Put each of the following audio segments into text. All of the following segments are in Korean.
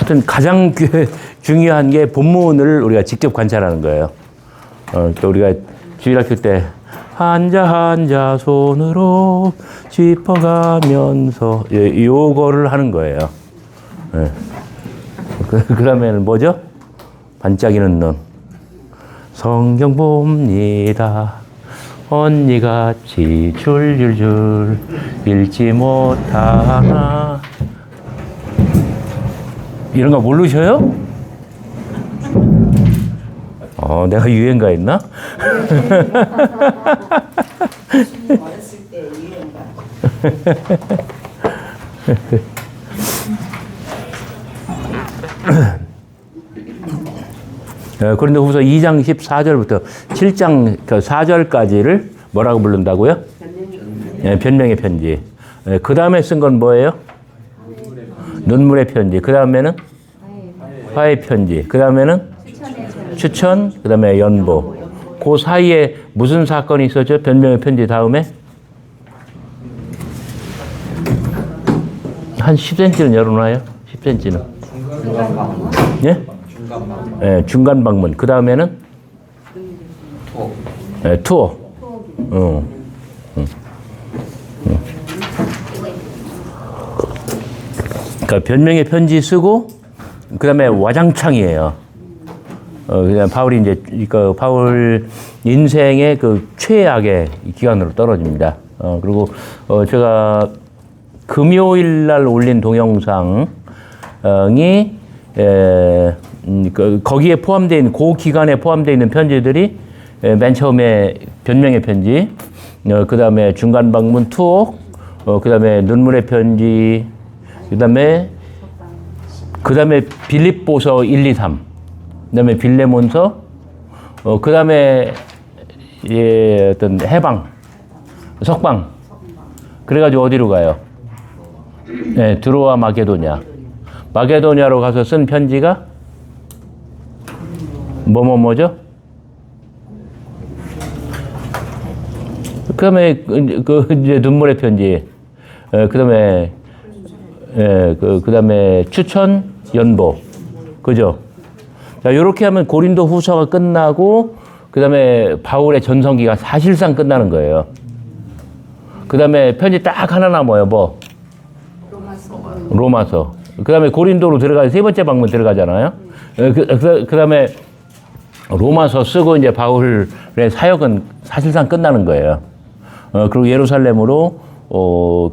하여튼 가장 중요한 게 본문을 우리가 직접 관찰하는 거예요. 또 우리가 주일학교 때 한자 한자 손으로 짚어가면서 요거를 하는 거예요. 예. 그러면 뭐죠? 반짝이는 눈. 성경 봅니다. 언니같이 줄줄줄 읽지 못하나. 이런 거 모르셔요? 내가 유행가 했나? 어렸을 때 유행가. 고린도후서 2장 14절부터 7장 4절까지를 뭐라고 부른다고요? 변명의 편지. 그 다음에 쓴 건 뭐예요? 눈물의 편지. 그 다음에는 화의 편지. 그 다음에는 추천. 그 다음에 연보. 그 사이에 무슨 사건이 있었죠? 변명의 편지 다음에? 한 10cm는 열어놔요. 10cm는. 예? 중간 방문. 그 다음에는? 투어. 그러니까 변명의 편지 쓰고, 그 다음에 와장창이에요. 그냥 바울이 이제, 바울 인생의 그 최악의 기간으로 떨어집니다. 그리고, 제가 금요일 날 올린 동영상이, 거기에 포함되어 있는, 그 기간에 포함되어 있는 편지들이 맨 처음에 변명의 편지, 그 다음에 중간 방문 투옥, 그 다음에 눈물의 편지, 그 다음에 빌립보서 1, 2, 3, 그 다음에 빌레몬서, 그 다음에 어떤 해방, 석방. 그래가지고 어디로 가요? 네, 드로아 마게도냐. 마게도냐로 가서 쓴 편지가 뭐죠? 그 다음에 이제 눈물의 편지, 그 다음에 그 다음에 추천, 연보, 그죠? 자, 요렇게 하면 고린도 후서가 끝나고, 그 다음에 바울의 전성기가 사실상 끝나는 거예요. 그 다음에 편지 딱 하나 남아요, 뭐? 로마서. 그 다음에 고린도로 들어가서 세 번째 방문 들어가잖아요. 그 다음에 로마서 쓰고 이제 바울의 사역은 사실상 끝나는 거예요. 그리고 예루살렘으로,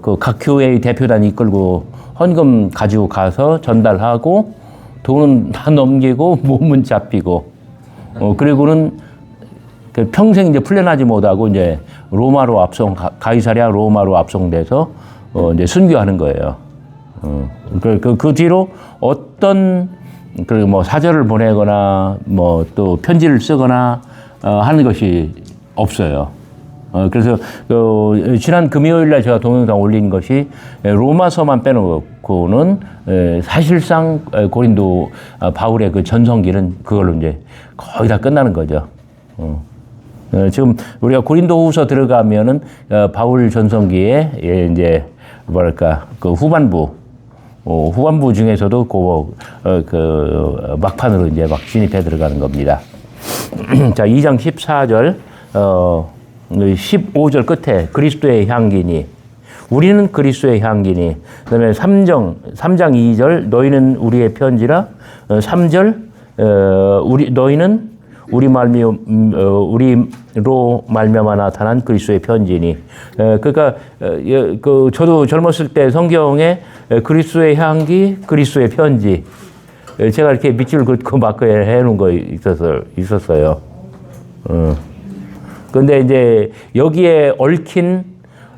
그 각 교회의 대표단 이끌고 헌금 가지고 가서 전달하고 돈은 다 넘기고 몸은 잡히고, 그리고는 평생 이제 풀려나지 못하고 이제 로마로 가이사랴 로마로 압송돼서 이제 순교하는 거예요. 그 뒤로 어떤 뭐 사절을 보내거나 뭐 또 편지를 쓰거나 하는 것이 없어요. 그래서 지난 금요일 날 제가 동영상 올린 것이 로마서만 빼놓고는 사실상 고린도 바울의 그 전성기는 그걸로 이제 거의 다 끝나는 거죠. 지금 우리가 고린도후서 들어가면은 바울 전성기에 이제 뭐랄까 그 후반부 중에서도 그 막판으로 이제 막 진입해 들어가는 겁니다. 자, 2장 14절 15절 끝에 그리스도의 향기니, 우리는 그리스도의 향기니, 그 다음에 3장 2절 너희는 우리의 편지라, 3절 너희는 우리로 말미암아 나타난 그리스도의 편지니. 그러니까 저도 젊었을 때 성경에 그리스도의 향기, 그리스도의 편지, 제가 이렇게 밑줄 긋고 마크에 해놓은 거 있었어요. 근데 이제 여기에 얽힌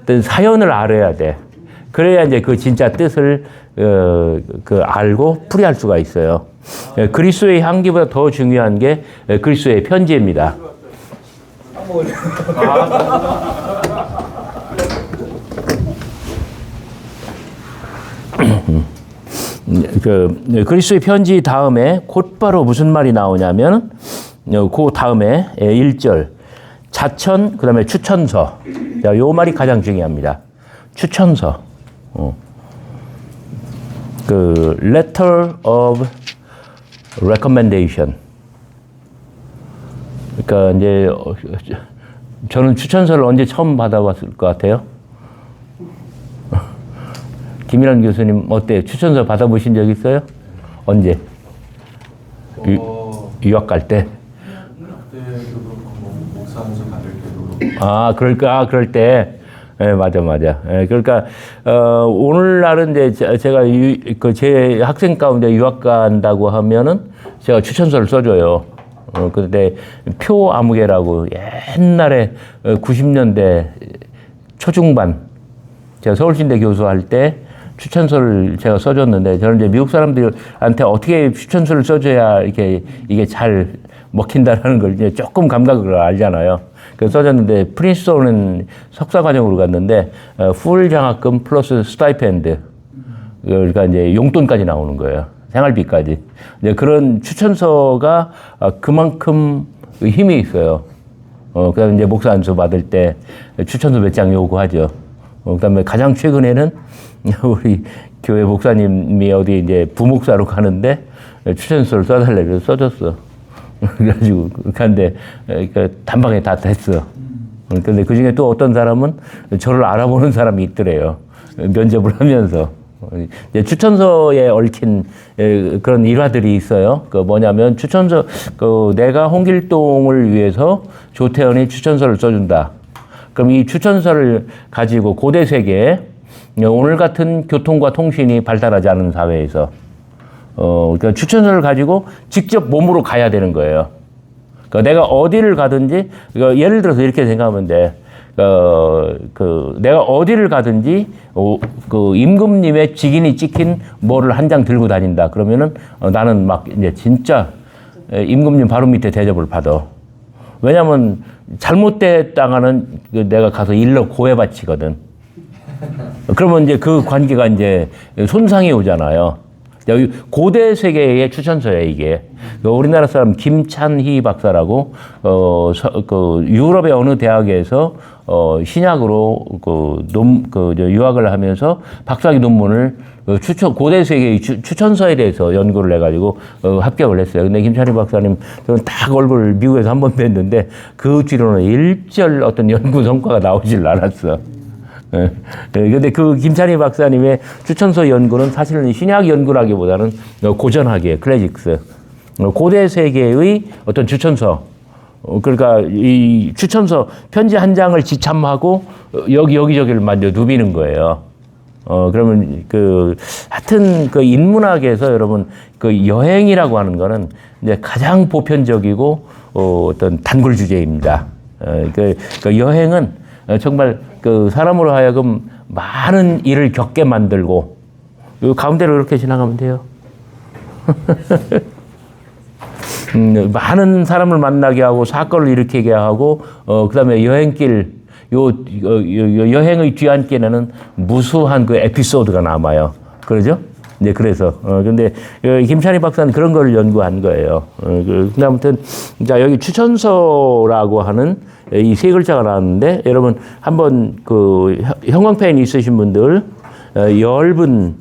어떤 사연을 알아야 돼. 그래야 이제 그 진짜 뜻을 알고 풀이할 수가 있어요. 그리스도의 향기보다 더 중요한 게 그리스도의 편지입니다. 그리스도의 편지 다음에 곧바로 무슨 말이 나오냐면, 그 다음에 1절 자천, 그 다음에 추천서. 자, 요 말이 가장 중요합니다. 추천서. 그 letter of recommendation. 그러니까 이제 저는 추천서를 언제 처음 받아봤을 것 같아요? 김일환 교수님 어때요? 추천서 받아보신 적 있어요? 언제? 유학 갈 때? 그때도 그렇고 뭐 목사 안수 받을 때도 그럴까? 그럴 때. 예, 맞아. 예, 그러니까, 오늘날은 이제 제가 제 학생 가운데 유학 간다고 하면은 제가 추천서를 써줘요. 근데 표 아무개라고 옛날에 90년대 초중반 제가 서울신대 교수할 때 추천서를 제가 써줬는데 저는 이제 미국 사람들한테 어떻게 추천서를 써줘야 이게 잘 먹힌다라는 걸 이제 조금 감각을 알잖아요. 그래서 써줬는데 프린스턴은 석사 과정으로 갔는데 풀 장학금 플러스 스타이펜드 그러니까 이제 용돈까지 나오는 거예요. 생활비까지. 이제 그런 추천서가 그만큼 힘이 있어요. 그다음에 이제 목사 안수 받을 때 추천서 몇 장 요구하죠. 그다음에 가장 최근에는 우리 교회 목사님이 어디 이제 부목사로 가는데 추천서를 써달라고 써줬어. 그래가지고 근데 단방에 다 됐어. 근데 그 중에 또 어떤 사람은 저를 알아보는 사람이 있더래요. 면접을 하면서. 추천서에 얽힌 그런 일화들이 있어요. 그 뭐냐면 추천서, 내가 홍길동을 위해서 조태현이 추천서를 써준다. 그럼 이 추천서를 가지고 고대 세계에 오늘 같은 교통과 통신이 발달하지 않은 사회에서 그러니까 추천서를 가지고 직접 몸으로 가야 되는 거예요. 그러니까 내가 어디를 가든지, 그러니까 예를 들어서 이렇게 생각하면 돼. 내가 어디를 가든지, 임금님의 직인이 찍힌 뭐를 한 장 들고 다닌다. 그러면은, 나는 막 이제 진짜 임금님 바로 밑에 대접을 받아. 왜냐면 잘못됐다가는 내가 가서 일러 고해바치거든. 그러면 이제 그 관계가 이제 손상이 오잖아요. 여기 고대 세계의 추천서예요, 이게. 우리나라 사람 김찬희 박사라고, 유럽의 어느 대학에서, 신약으로, 유학을 하면서 박사학위 논문을 고대 세계의 추천서에 대해서 연구를 해가지고, 합격을 했어요. 근데 김찬희 박사님, 저는 딱 얼굴을 미국에서 한 번 뵀는데, 그 뒤로는 일절 어떤 연구 성과가 나오질 않았어. 근데 그 김찬희 박사님의 추천서 연구는 사실은 신약 연구라기보다는 고전학이에요. 클래식스. 고대 세계의 어떤 추천서. 그러니까 이 추천서 편지 한 장을 지참하고 여기저기를 만져 누비는 거예요. 그러면 하여튼 인문학에서 여러분 여행이라고 하는 거는 이제 가장 보편적이고 어떤 단골 주제입니다. 여행은 정말 사람으로 하여금 많은 일을 겪게 만들고, 가운데로 이렇게 지나가면 돼요. 많은 사람을 만나게 하고, 사건을 일으키게 하고, 그 다음에 여행길, 여행의 뒤안길에는 무수한 에피소드가 남아요. 그러죠? 네, 그래서. 근데, 김찬희 박사는 그런 걸 연구한 거예요. 근데 아무튼, 자, 여기 추천서라고 하는 이 세 글자가 나왔는데, 여러분, 한번 형광펜 있으신 분들, 엷은,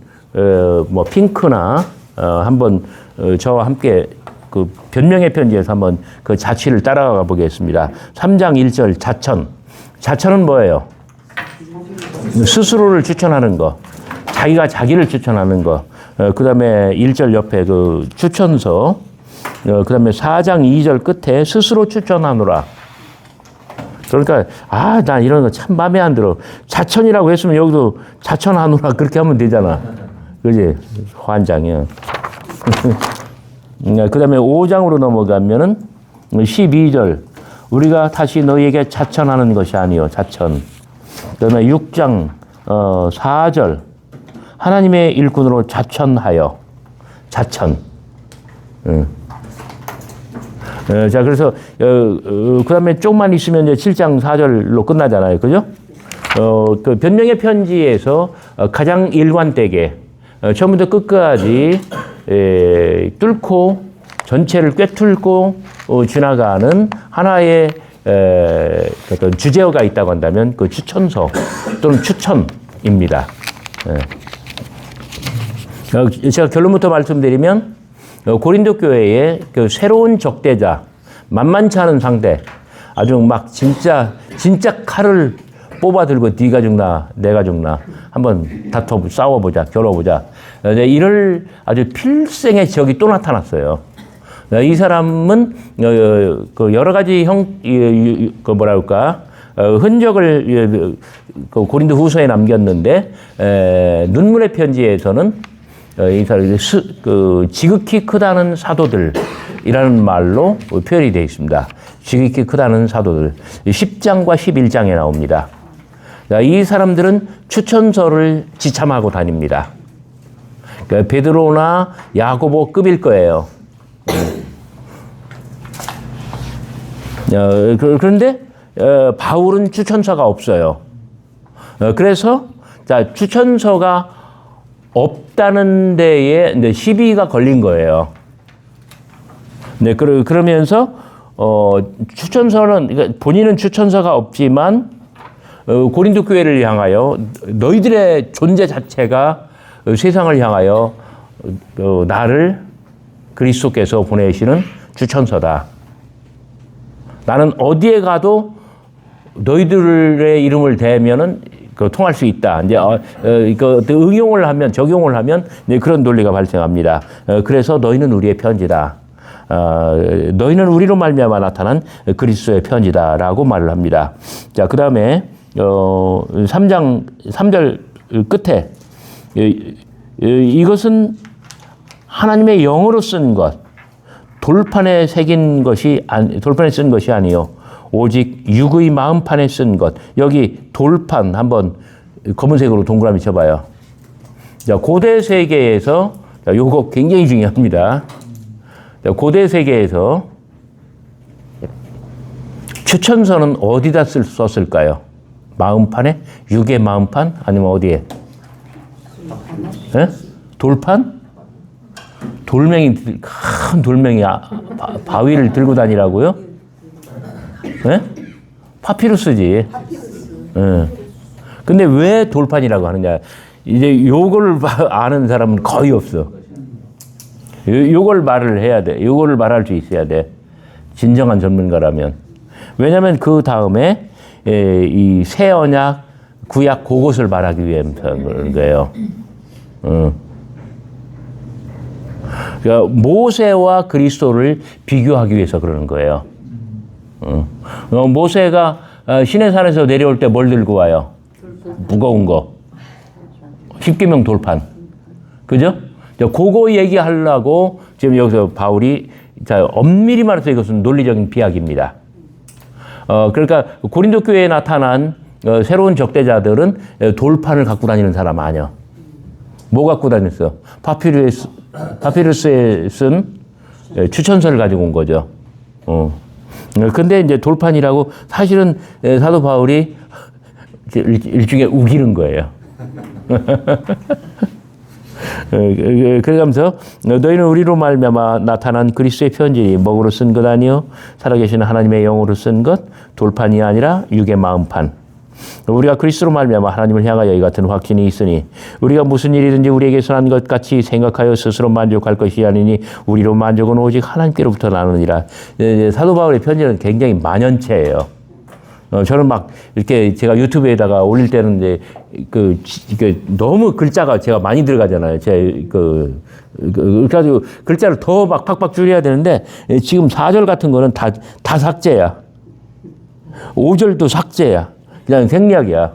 핑크나, 한번, 저와 함께 변명의 편지에서 한번 자취를 따라가 보겠습니다. 3장 1절 자천. 자천은 뭐예요? 스스로를 추천하는 거. 자기가 자기를 추천하는 거. 그 다음에 1절 옆에 추천서. 그 다음에 4장 2절 끝에 스스로 추천하노라. 그러니까, 난 이런 거 참 마음에 안 들어. 자천이라고 했으면 여기도 자천하노라 그렇게 하면 되잖아. 그지? 환장이야. 그 다음에 5장으로 넘어가면은 12절. 우리가 다시 너희에게 자천하는 것이 아니요. 자천. 그 다음에 6장 4절. 하나님의 일꾼으로 자천하여. 자천. 자, 그래서, 그 다음에 조금만 있으면 이제 7장 4절로 끝나잖아요. 그죠? 변명의 편지에서 가장 일관되게, 처음부터 끝까지, 뚫고, 전체를 꿰뚫고, 지나가는 하나의, 어떤 주제어가 있다고 한다면 그 추천서 또는 추천입니다. 제가 결론부터 말씀드리면 고린도 교회의 그 새로운 적대자, 만만치 않은 상대, 아주 막 진짜 칼을 뽑아 들고 네가 죽나 내가 죽나 한번 싸워보자, 겨뤄보자. 이럴 아주 필생의 적이 또 나타났어요. 이 사람은 그 여러 가지 흔적을 고린도 후서에 남겼는데 눈물의 편지에서는 이 사람이 지극히 크다는 사도들이라는 말로 표현이 되어 있습니다. 지극히 크다는 사도들. 10장과 11장에 나옵니다. 이 사람들은 추천서를 지참하고 다닙니다. 베드로나 야고보급일 거예요. 그런데 바울은 추천서가 없어요. 그래서 추천서가 없다는 데에 시비가 걸린 거예요. 네, 그러면서 추천서는 그러니까 본인은 추천서가 없지만 고린도 교회를 향하여 너희들의 존재 자체가 세상을 향하여 나를 그리스도께서 보내시는 추천서다. 나는 어디에 가도 너희들의 이름을 대면은 통할 수 있다. 이제 응용을 하면 적용을 하면 그런 논리가 발생합니다. 그래서 너희는 우리의 편지다. 너희는 우리로 말미암아 나타난 그리스도의 편지다라고 말을 합니다. 자, 그다음에 3절 끝에 이것은 하나님의 영으로 쓴 것, 돌판에 쓴 것이 아니요 오직 육의 마음판에 쓴 것. 여기 돌판 한번 검은색으로 동그라미 쳐봐요. 자, 고대 세계에서 요거 굉장히 중요합니다. 자, 고대 세계에서 추천서는 어디다 썼을까요? 마음판에? 육의 마음판? 아니면 어디에? 네? 돌판? 큰 돌멩이 바위를 들고 다니라고요? 네? 파피루스지. 네. 근데 왜 돌판이라고 하느냐? 이제 요걸 아는 사람은 거의 없어. 요걸 말을 해야 돼. 요거를 말할 수 있어야 돼. 진정한 전문가라면. 왜냐하면 그 다음에 이 새 언약, 구약 그것을 말하기 위해서 그런 거예요. 그러니까 모세와 그리스도를 비교하기 위해서 그러는 거예요. 모세가 시내산에서 내려올 때 뭘 들고 와요? 무거운 거. 십계명 돌판. 그죠? 그거 얘기하려고 지금 여기서 바울이 엄밀히 말해서 이것은 논리적인 비약입니다. 그러니까 고린도 교회에 나타난 새로운 적대자들은 돌판을 갖고 다니는 사람 아니야. 뭐 갖고 다녔어? 파피루스에 쓴 추천서를 가지고 온 거죠. 근데 이제 돌판이라고 사실은 사도 바울이 일종의 우기는 거예요. 그러면서 너희는 우리로 말미암아 나타난 그리스도의 편지니 먹으로 쓴 것 아니요 살아계신 하나님의 영으로 쓴 것 돌판이 아니라 육의 마음판. 우리가 그리스도로 말미암아 하나님을 향하여 이 같은 확신이 있으니 우리가 무슨 일이든지 우리에게 선한 것 같이 생각하여 스스로 만족할 것이 아니니 우리로 만족은 오직 하나님께로부터 나느니라. 사도 바울의 편지는 굉장히 만연체예요. 저는 막 이렇게 제가 유튜브에다가 올릴 때는 이제 너무 글자가 제가 많이 들어가잖아요. 그래가지고 글자를 더 막 팍팍 줄여야 되는데 지금 4절 같은 거는 다 삭제야. 5절도 삭제야. 그냥 생략이야.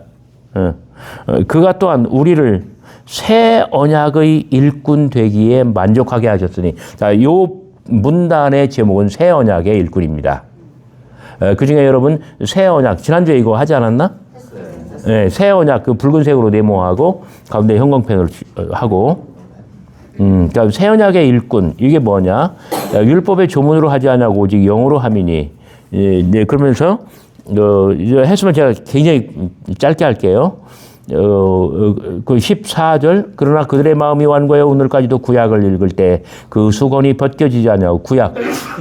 그가 또한 우리를 새 언약의 일꾼 되기에 만족하게 하셨으니, 자, 요 문단의 제목은 새 언약의 일꾼입니다. 그 중에 여러분, 새 언약, 지난주에 이거 하지 않았나? 네, 새 언약, 그 붉은색으로 네모하고, 가운데 형광펜을 하고, 그러니까 새 언약의 일꾼, 이게 뭐냐? 율법의 조문으로 하지 않냐고 오직 영으로 함이니, 네, 그러면서, 했으면 제가 굉장히 짧게 할게요. 그 14절, 그러나 그들의 마음이 완고하여 오늘까지도 구약을 읽을 때 그 수건이 벗겨지지 않냐고, 구약,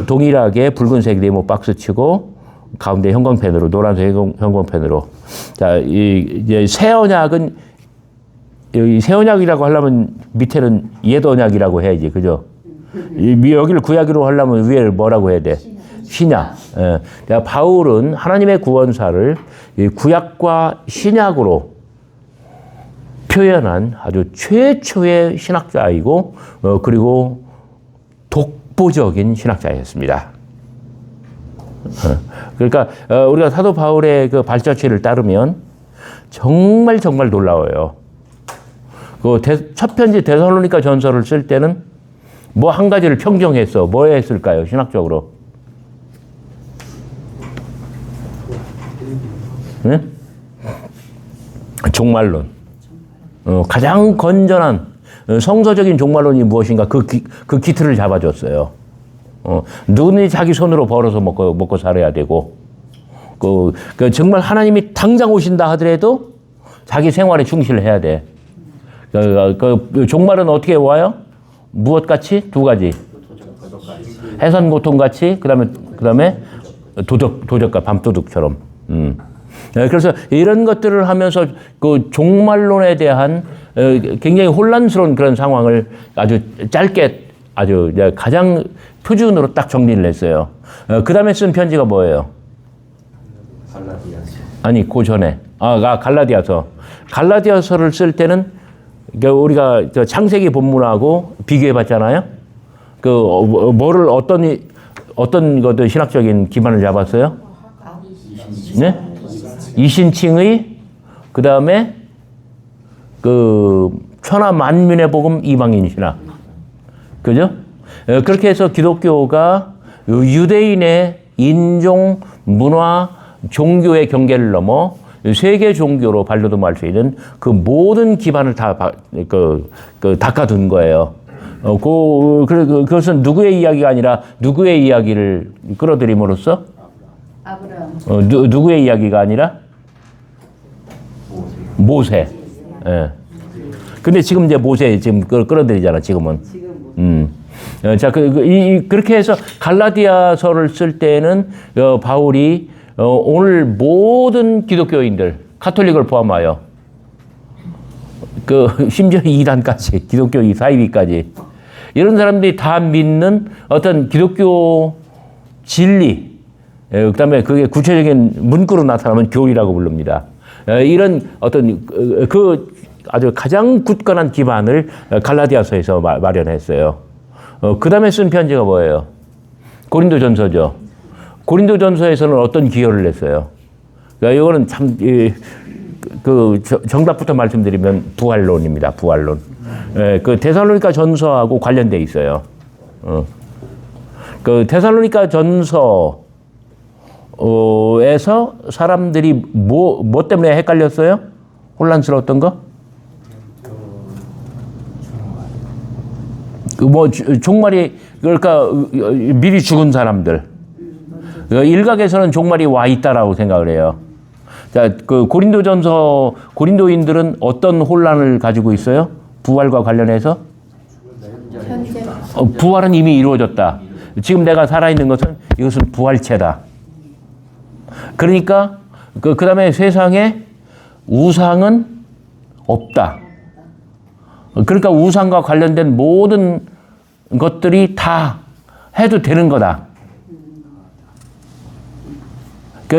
동일하게 붉은색 네모 박스 치고, 가운데 형광펜으로, 노란색 형광펜으로. 자, 이제 새 언약은 여기 새 언약이라고 하려면 밑에는 옛 언약이라고 해야지, 그죠? 여기를 구약으로 하려면 위에를 뭐라고 해야 돼? 신약. 예. 그러니까 바울은 하나님의 구원사를 이 구약과 신약으로 표현한 아주 최초의 신학자이고, 그리고 독보적인 신학자였습니다. 그러니까 우리가 사도 바울의 그 발자취를 따르면 정말 놀라워요. 그 첫 편지 데살로니가 전서를 쓸 때는 뭐 한 가지를 평정했어. 뭐 했을까요? 신학적으로. 네? 종말론. 가장 건전한 성서적인 종말론이 무엇인가 그 기틀을 잡아줬어요. 눈이 자기 손으로 벌어서 먹고 살아야 되고, 정말 하나님이 당장 오신다 하더라도 자기 생활에 충실해야 돼. 종말은 어떻게 와요? 무엇 같이? 두 가지. 해산 고통 같이, 그 다음에 도적과 밤도둑처럼. 그래서 이런 것들을 하면서 그 종말론에 대한 굉장히 혼란스러운 그런 상황을 아주 짧게 아주 가장 표준으로 딱 정리를 했어요. 그 다음에 쓴 편지가 뭐예요? 갈라디아서. 아니, 그 전에. 갈라디아서. 갈라디아서를 쓸 때는 우리가 창세기 본문하고 비교해 봤잖아요. 뭐를 어떤 것들 신학적인 기반을 잡았어요? 네? 이신칭의, 그 다음에 천하 만민의 복음 이방인 신학. 그죠? 그렇게 해서 기독교가 유대인의 인종, 문화, 종교의 경계를 넘어 세계 종교로 발돋움할 수 있는 그 모든 기반을 다 닦아둔 거예요. 그것은 누구의 이야기가 아니라 누구의 이야기를 끌어들임으로써? 아브라함. 누구의 이야기가 아니라? 모세. 예. 근데 지금 이제 모세 지금 끌어들이잖아, 지금은. 자, 그렇게 해서 갈라디아서를 쓸 때는 바울이 오늘 모든 기독교인들, 카톨릭을 포함하여 심지어 이단까지, 기독교 사이비까지 이런 사람들이 다 믿는 어떤 기독교 진리, 그다음에 그게 구체적인 문구로 나타나면 교리라고 부릅니다. 이런 어떤 아주 가장 굳건한 기반을 갈라디아서에서 마련했어요. 그 다음에 쓴 편지가 뭐예요? 고린도전서죠. 고린도전서에서는 어떤 기여를 했어요? 그러니까 이거는 참 정답부터 말씀드리면 부활론입니다. 부활론. 데살로니가 전서하고 관련돼 있어요. 데살로니가 전서에서 사람들이 뭐 때문에 헷갈렸어요? 혼란스러웠던 거? 종말이, 그러니까 미리 죽은 사람들. 일각에서는 종말이 와 있다라고 생각을 해요. 자, 고린도전서, 고린도인들은 어떤 혼란을 가지고 있어요? 부활과 관련해서? 부활은 이미 이루어졌다. 지금 내가 살아있는 것은 이것은 부활체다. 그러니까, 그 다음에 세상에 우상은 없다. 그러니까 우상과 관련된 모든 것들이 다 해도 되는 거다.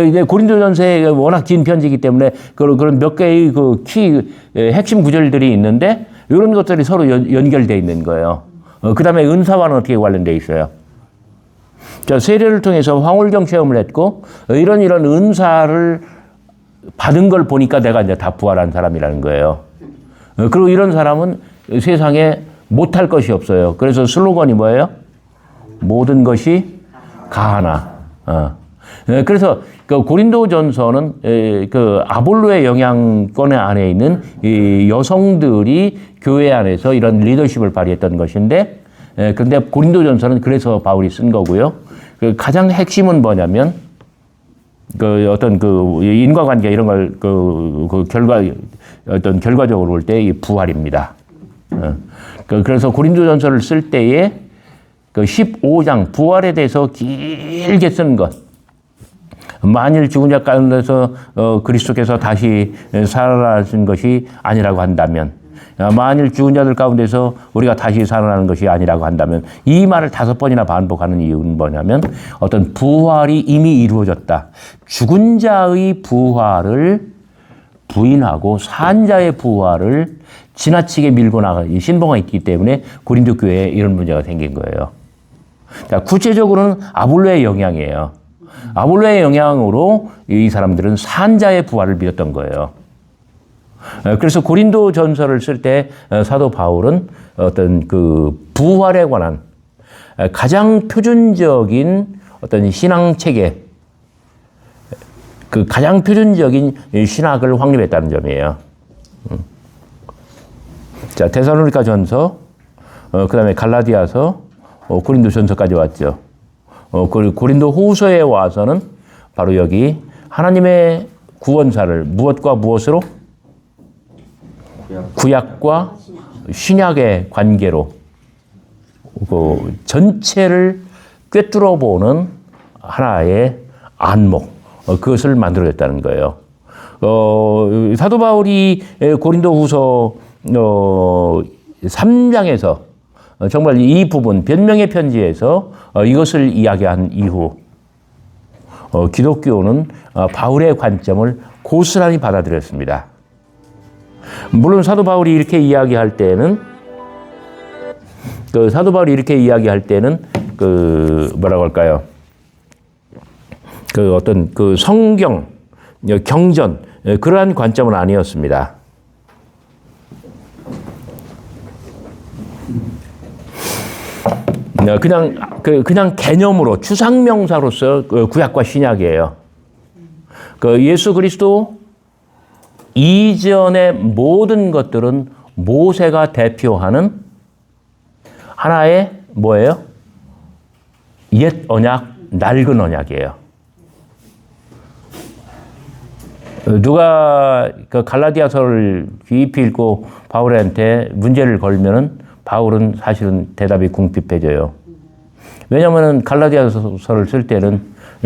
이제 고린도전서에 워낙 긴 편지이기 때문에 그런 몇 개의 핵심 구절들이 있는데 이런 것들이 서로 연결되어 있는 거예요. 그 다음에 은사와는 어떻게 관련되어 있어요? 자, 세례를 통해서 황홀경 체험을 했고 이런 은사를 받은 걸 보니까 내가 이제 다 부활한 사람이라는 거예요. 그리고 이런 사람은 세상에 못할 것이 없어요. 그래서 슬로건이 뭐예요? 모든 것이 가하나. 그래서 고린도전서는 아볼로의 영향권 안에 있는 이 여성들이 교회 안에서 이런 리더십을 발휘했던 것인데, 그런데 고린도전서는 그래서 바울이 쓴 거고요. 가장 핵심은 뭐냐면 어떤 인과관계 이런 걸 어떤 결과적으로 볼 때 이 부활입니다. 그래서 고린도전서를 쓸 때에 15장 부활에 대해서 길게 쓴 것. 만일 죽은 자 가운데서 그리스도께서 다시 살아나신 것이 아니라고 한다면 만일 죽은 자들 가운데서 우리가 다시 살아나는 것이 아니라고 한다면 이 말을 5번이나 반복하는 이유는 뭐냐면 어떤 부활이 이미 이루어졌다. 죽은 자의 부활을 부인하고 산 자의 부활을 지나치게 밀고 나가는 신봉가 있기 때문에 고린도 교회에 이런 문제가 생긴 거예요. 자, 구체적으로는 아볼로의 영향이에요. 아볼로의 영향으로 이 사람들은 산 자의 부활을 믿었던 거예요. 그래서 고린도 전서를 쓸 때 사도 바울은 어떤 그 부활에 관한 가장 표준적인 어떤 신앙 체계, 그 가장 표준적인 신학을 확립했다는 점이에요. 자, 데살로니가 전서, 그 다음에 갈라디아서, 고린도 전서까지 왔죠. 그리고 고린도 후서에 와서는 바로 여기 하나님의 구원사를 무엇과 무엇으로? 구약과 신약의 관계로 그 전체를 꿰뚫어 보는 하나의 안목, 그것을 만들어냈다는 거예요. 사도 바울이 고린도 후서 3장에서 정말 이 부분, 변명의 편지에서 이것을 이야기한 이후 기독교는 바울의 관점을 고스란히 받아들였습니다. 물론 사도 바울이 이렇게 이야기할 때는 뭐라고 할까요? 그 어떤 그 성경, 경전 그러한 관점은 아니었습니다. 그냥 개념으로 추상명사로서 구약과 신약이에요. 그 예수 그리스도 이전의 모든 것들은 모세가 대표하는 하나의 뭐예요? 옛 언약, 낡은 언약이에요. 누가 그 갈라디아서를 깊이 읽고 바울한테 문제를 걸면은 바울은 사실은 대답이 궁핍해져요. 왜냐하면 갈라디아서를 쓸 때는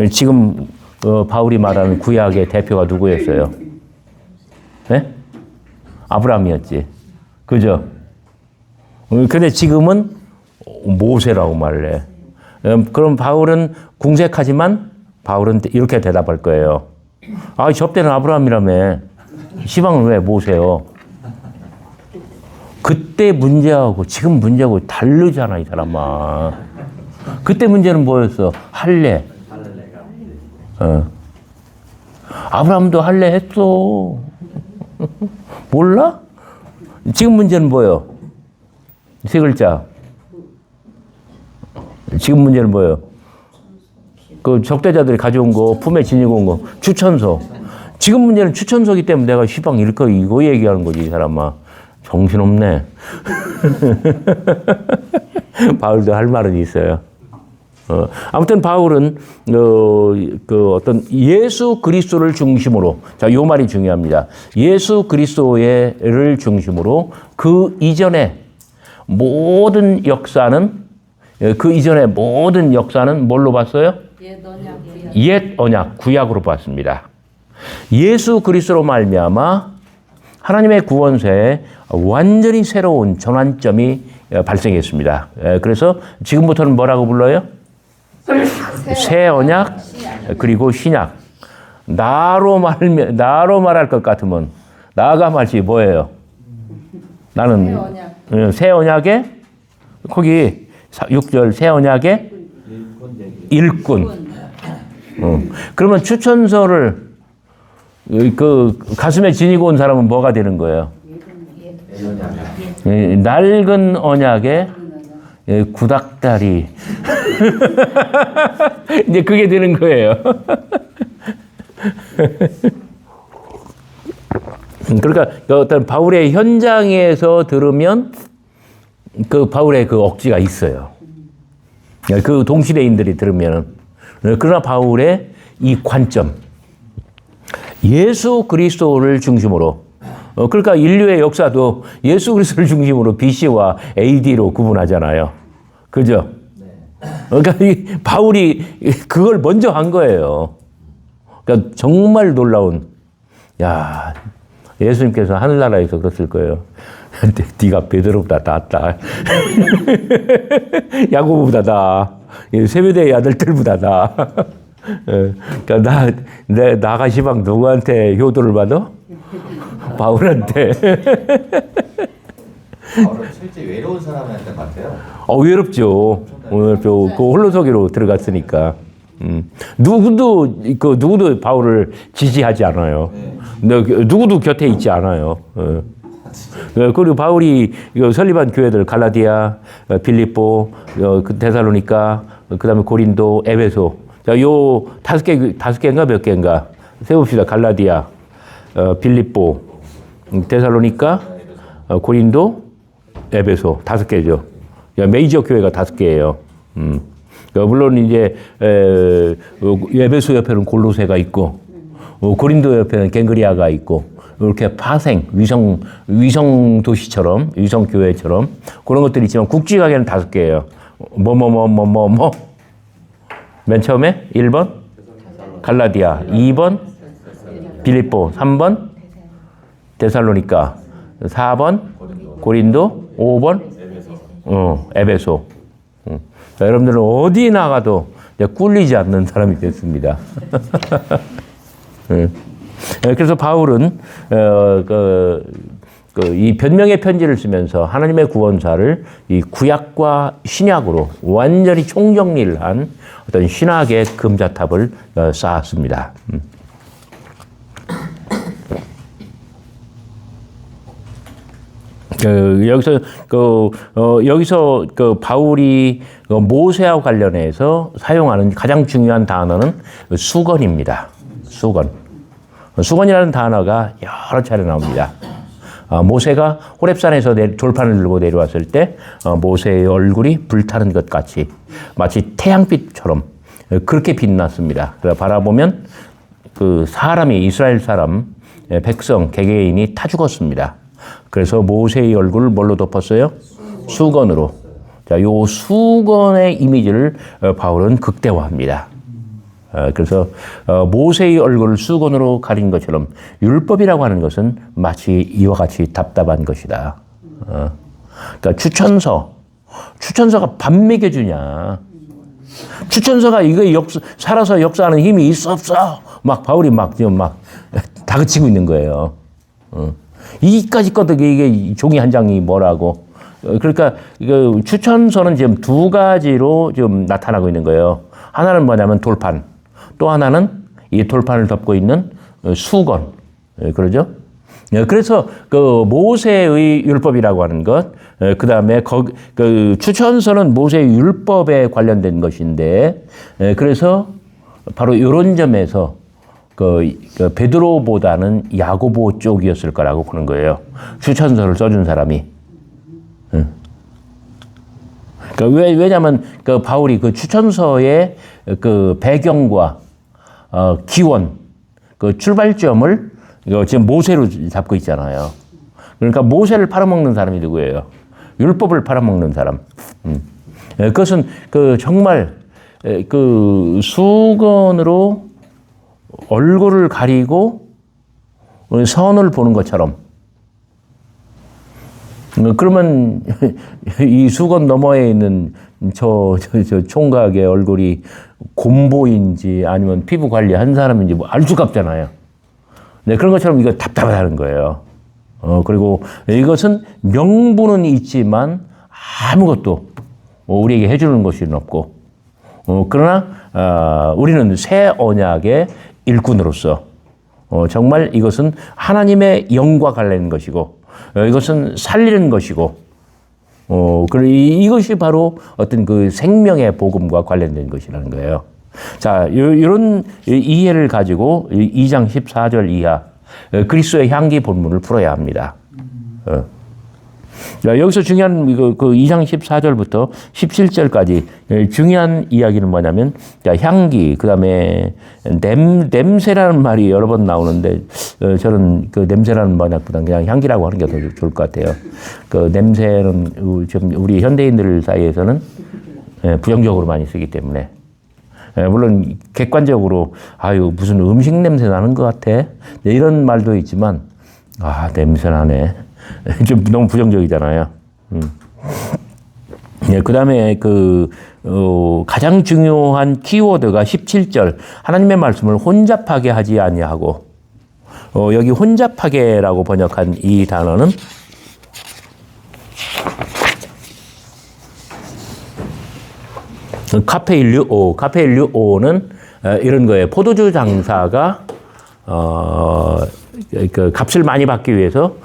지금 바울이 말하는 구약의 대표가 누구였어요? 네? 아브라함이었지. 그죠? 근데 지금은 모세라고 말을 해. 그럼 바울은 궁색하지만 바울은 이렇게 대답할 거예요. 아, 접대는 아브라함이라며. 시방은 왜 모세요? 그때 문제하고 지금 문제하고 다르잖아, 이 사람아. 그때 문제는 뭐였어? 할례. 아브라함도 할례 했어. 몰라? 지금 문제는 뭐예요? 세 글자. 지금 문제는 뭐예요? 그 적대자들이 가져온 거, 품에 지니고 온 거, 추천서. 지금 문제는 추천서기 때문에 내가 시방 이거 얘기하는 거지, 이 사람아. 정신없네. 바울도 할 말은 있어요. 아무튼 바울은 그 어떤 예수 그리스도를 중심으로, 자, 요 말이 중요합니다. 예수 그리스도를 중심으로 그 이전의 모든 역사는 뭘로 봤어요? 옛 언약, 구약으로 봤습니다. 예수 그리스도로 말미암아 하나님의 구원세에 완전히 새로운 전환점이 발생했습니다. 그래서 지금부터는 뭐라고 불러요? 새 언약 그리고 신약. 나로 말할 것 같으면 나가 말지 뭐예요? 나는 새 언약의 거기 6절 새 언약의 일꾼. 그러면 추천서를 그 가슴에 지니고 온 사람은 뭐가 되는 거예요? 낡은 언약의 구닥다리. 이제 그게 되는 거예요. 그러니까 어떤 바울의 현장에서 들으면 그 바울의 그 억지가 있어요. 그 동시대인들이 들으면은. 그러나 바울의 이 관점, 예수 그리스도를 중심으로, 그러니까 인류의 역사도 예수 그리스도를 중심으로 BC와 AD로 구분하잖아요. 그죠? 그러니까 이 바울이 그걸 먼저 한 거예요. 그러니까 정말 놀라운, 야, 예수님께서 하늘나라에서 그랬을 거예요. 네가 베드로보다 낫다. 야고보다 나. 세베대의 아들들보다 나. 그러니까 나가 시방 누구한테 효도를 받아? 바울한테. 바울은 실제 외로운 사람한테 같아요. 외롭죠. 오늘 그 홀로서기로 들어갔으니까. 누구도 바울을 지지하지 않아요. 누구도 곁에 있지 않아요. 그리고 바울이 설립한 교회들 갈라디아, 빌립보, 데살로니가, 그다음에 고린도, 에베소. 자, 요 다섯 개인가 몇 개인가 세봅시다. 갈라디아, 빌립보, 데살로니가, 고린도, 에베소 5개죠. 메이저 교회가 5개예요. 물론 이제 에베소 옆에는 골로새가 있고, 고린도 옆에는 갱그리아가 있고, 이렇게 파생 위성 도시처럼 위성 교회처럼 그런 것들이 있지만 국지각에는 5개예요. 맨 처음에 1번 갈라디아, 2번 빌립보, 3번 데살로니가, 4번 고린도, 5번 에베소. 자, 여러분들은 어디 나가도 꿀리지 않는 사람이 됐습니다. 그래서 바울은 이 변명의 편지를 쓰면서 하나님의 구원사를 이 구약과 신약으로 완전히 총정리를 한 어떤 신학의 금자탑을 쌓았습니다. 여기서 바울이 모세와 관련해서 사용하는 가장 중요한 단어는 수건입니다. 수건이라는 단어가 여러 차례 나옵니다. 모세가 호렙산에서 돌판을 들고 내려왔을 때 모세의 얼굴이 불타는 것 같이 마치 태양빛처럼 그렇게 빛났습니다. 그래서 바라보면 그 사람이 이스라엘 사람 백성 개개인이 타 죽었습니다. 그래서 모세의 얼굴을 뭘로 덮었어요? 수건으로. 자, 요 수건의 이미지를 바울은 극대화합니다. 그래서 모세의 얼굴을 수건으로 가린 것처럼 율법이라고 하는 것은 마치 이와 같이 답답한 것이다. 그러니까 추천서가 밥 먹여주냐? 추천서가 이거 살아서 역사하는 힘이 있어 없어? 막 바울이 지금 다그치고 있는 거예요. 이까지 것도 이게 종이 한 장이 뭐라고? 그러니까 이거 추천서는 지금 2가지로 좀 나타나고 있는 거예요. 하나는 뭐냐면 돌판. 또 하나는 이 돌판을 덮고 있는 수건. 그러죠? 그래서 그 모세의 율법이라고 하는 것, 그 다음에 그 추천서는 모세의 율법에 관련된 것인데, 그래서 바로 이런 점에서 그 베드로보다는 야고보 쪽이었을 거라고 보는 거예요. 추천서를 써준 사람이. 왜냐하면 그 바울이 그 추천서의 그 배경과 기원, 그 출발점을 지금 모세로 잡고 있잖아요. 그러니까 모세를 팔아먹는 사람이 누구예요? 율법을 팔아먹는 사람. 그것은 그 정말 그 수건으로 얼굴을 가리고 선을 보는 것처럼. 그러면 이 수건 너머에 있는 저 총각의 얼굴이 곰보인지 아니면 피부 관리한 사람인지 뭐 알 수가 없잖아요. 네, 그런 것처럼 이거 답답하다는 거예요. 그리고 이것은 명분은 있지만 아무것도 우리에게 해주는 것이 없고, 그러나 우리는 새 언약의 일꾼으로서 정말 이것은 하나님의 영과 관련된 것이고, 이것은 살리는 것이고, 그리고 이것이 바로 어떤 그 생명의 복음과 관련된 것이라는 거예요. 자, 이런 이해를 가지고 2장 14절 이하 그리스도의 향기 본문을 풀어야 합니다. 자, 여기서 중요한 그 2장 14절부터 17절까지 중요한 이야기는 뭐냐면, 자, 향기, 그 다음에 냄새라는 말이 여러 번 나오는데, 저는 그 냄새라는 말보다는 그냥 향기라고 하는 게 더 좋을 것 같아요. 그 냄새는 좀 우리 현대인들 사이에서는 부정적으로 많이 쓰기 때문에, 물론 객관적으로 무슨 음식 냄새 나는 것 같아, 이런 말도 있지만, 냄새 나네. 좀 너무 부정적이잖아요. 예, 그 다음에 가장 중요한 키워드가 17절. 하나님의 말씀을 혼잡하게 하지 아니하고, 여기 혼잡하게라고 번역한 이 단어는 카페일류오는 이런 거예요. 포도주 장사가 그 값을 많이 받기 위해서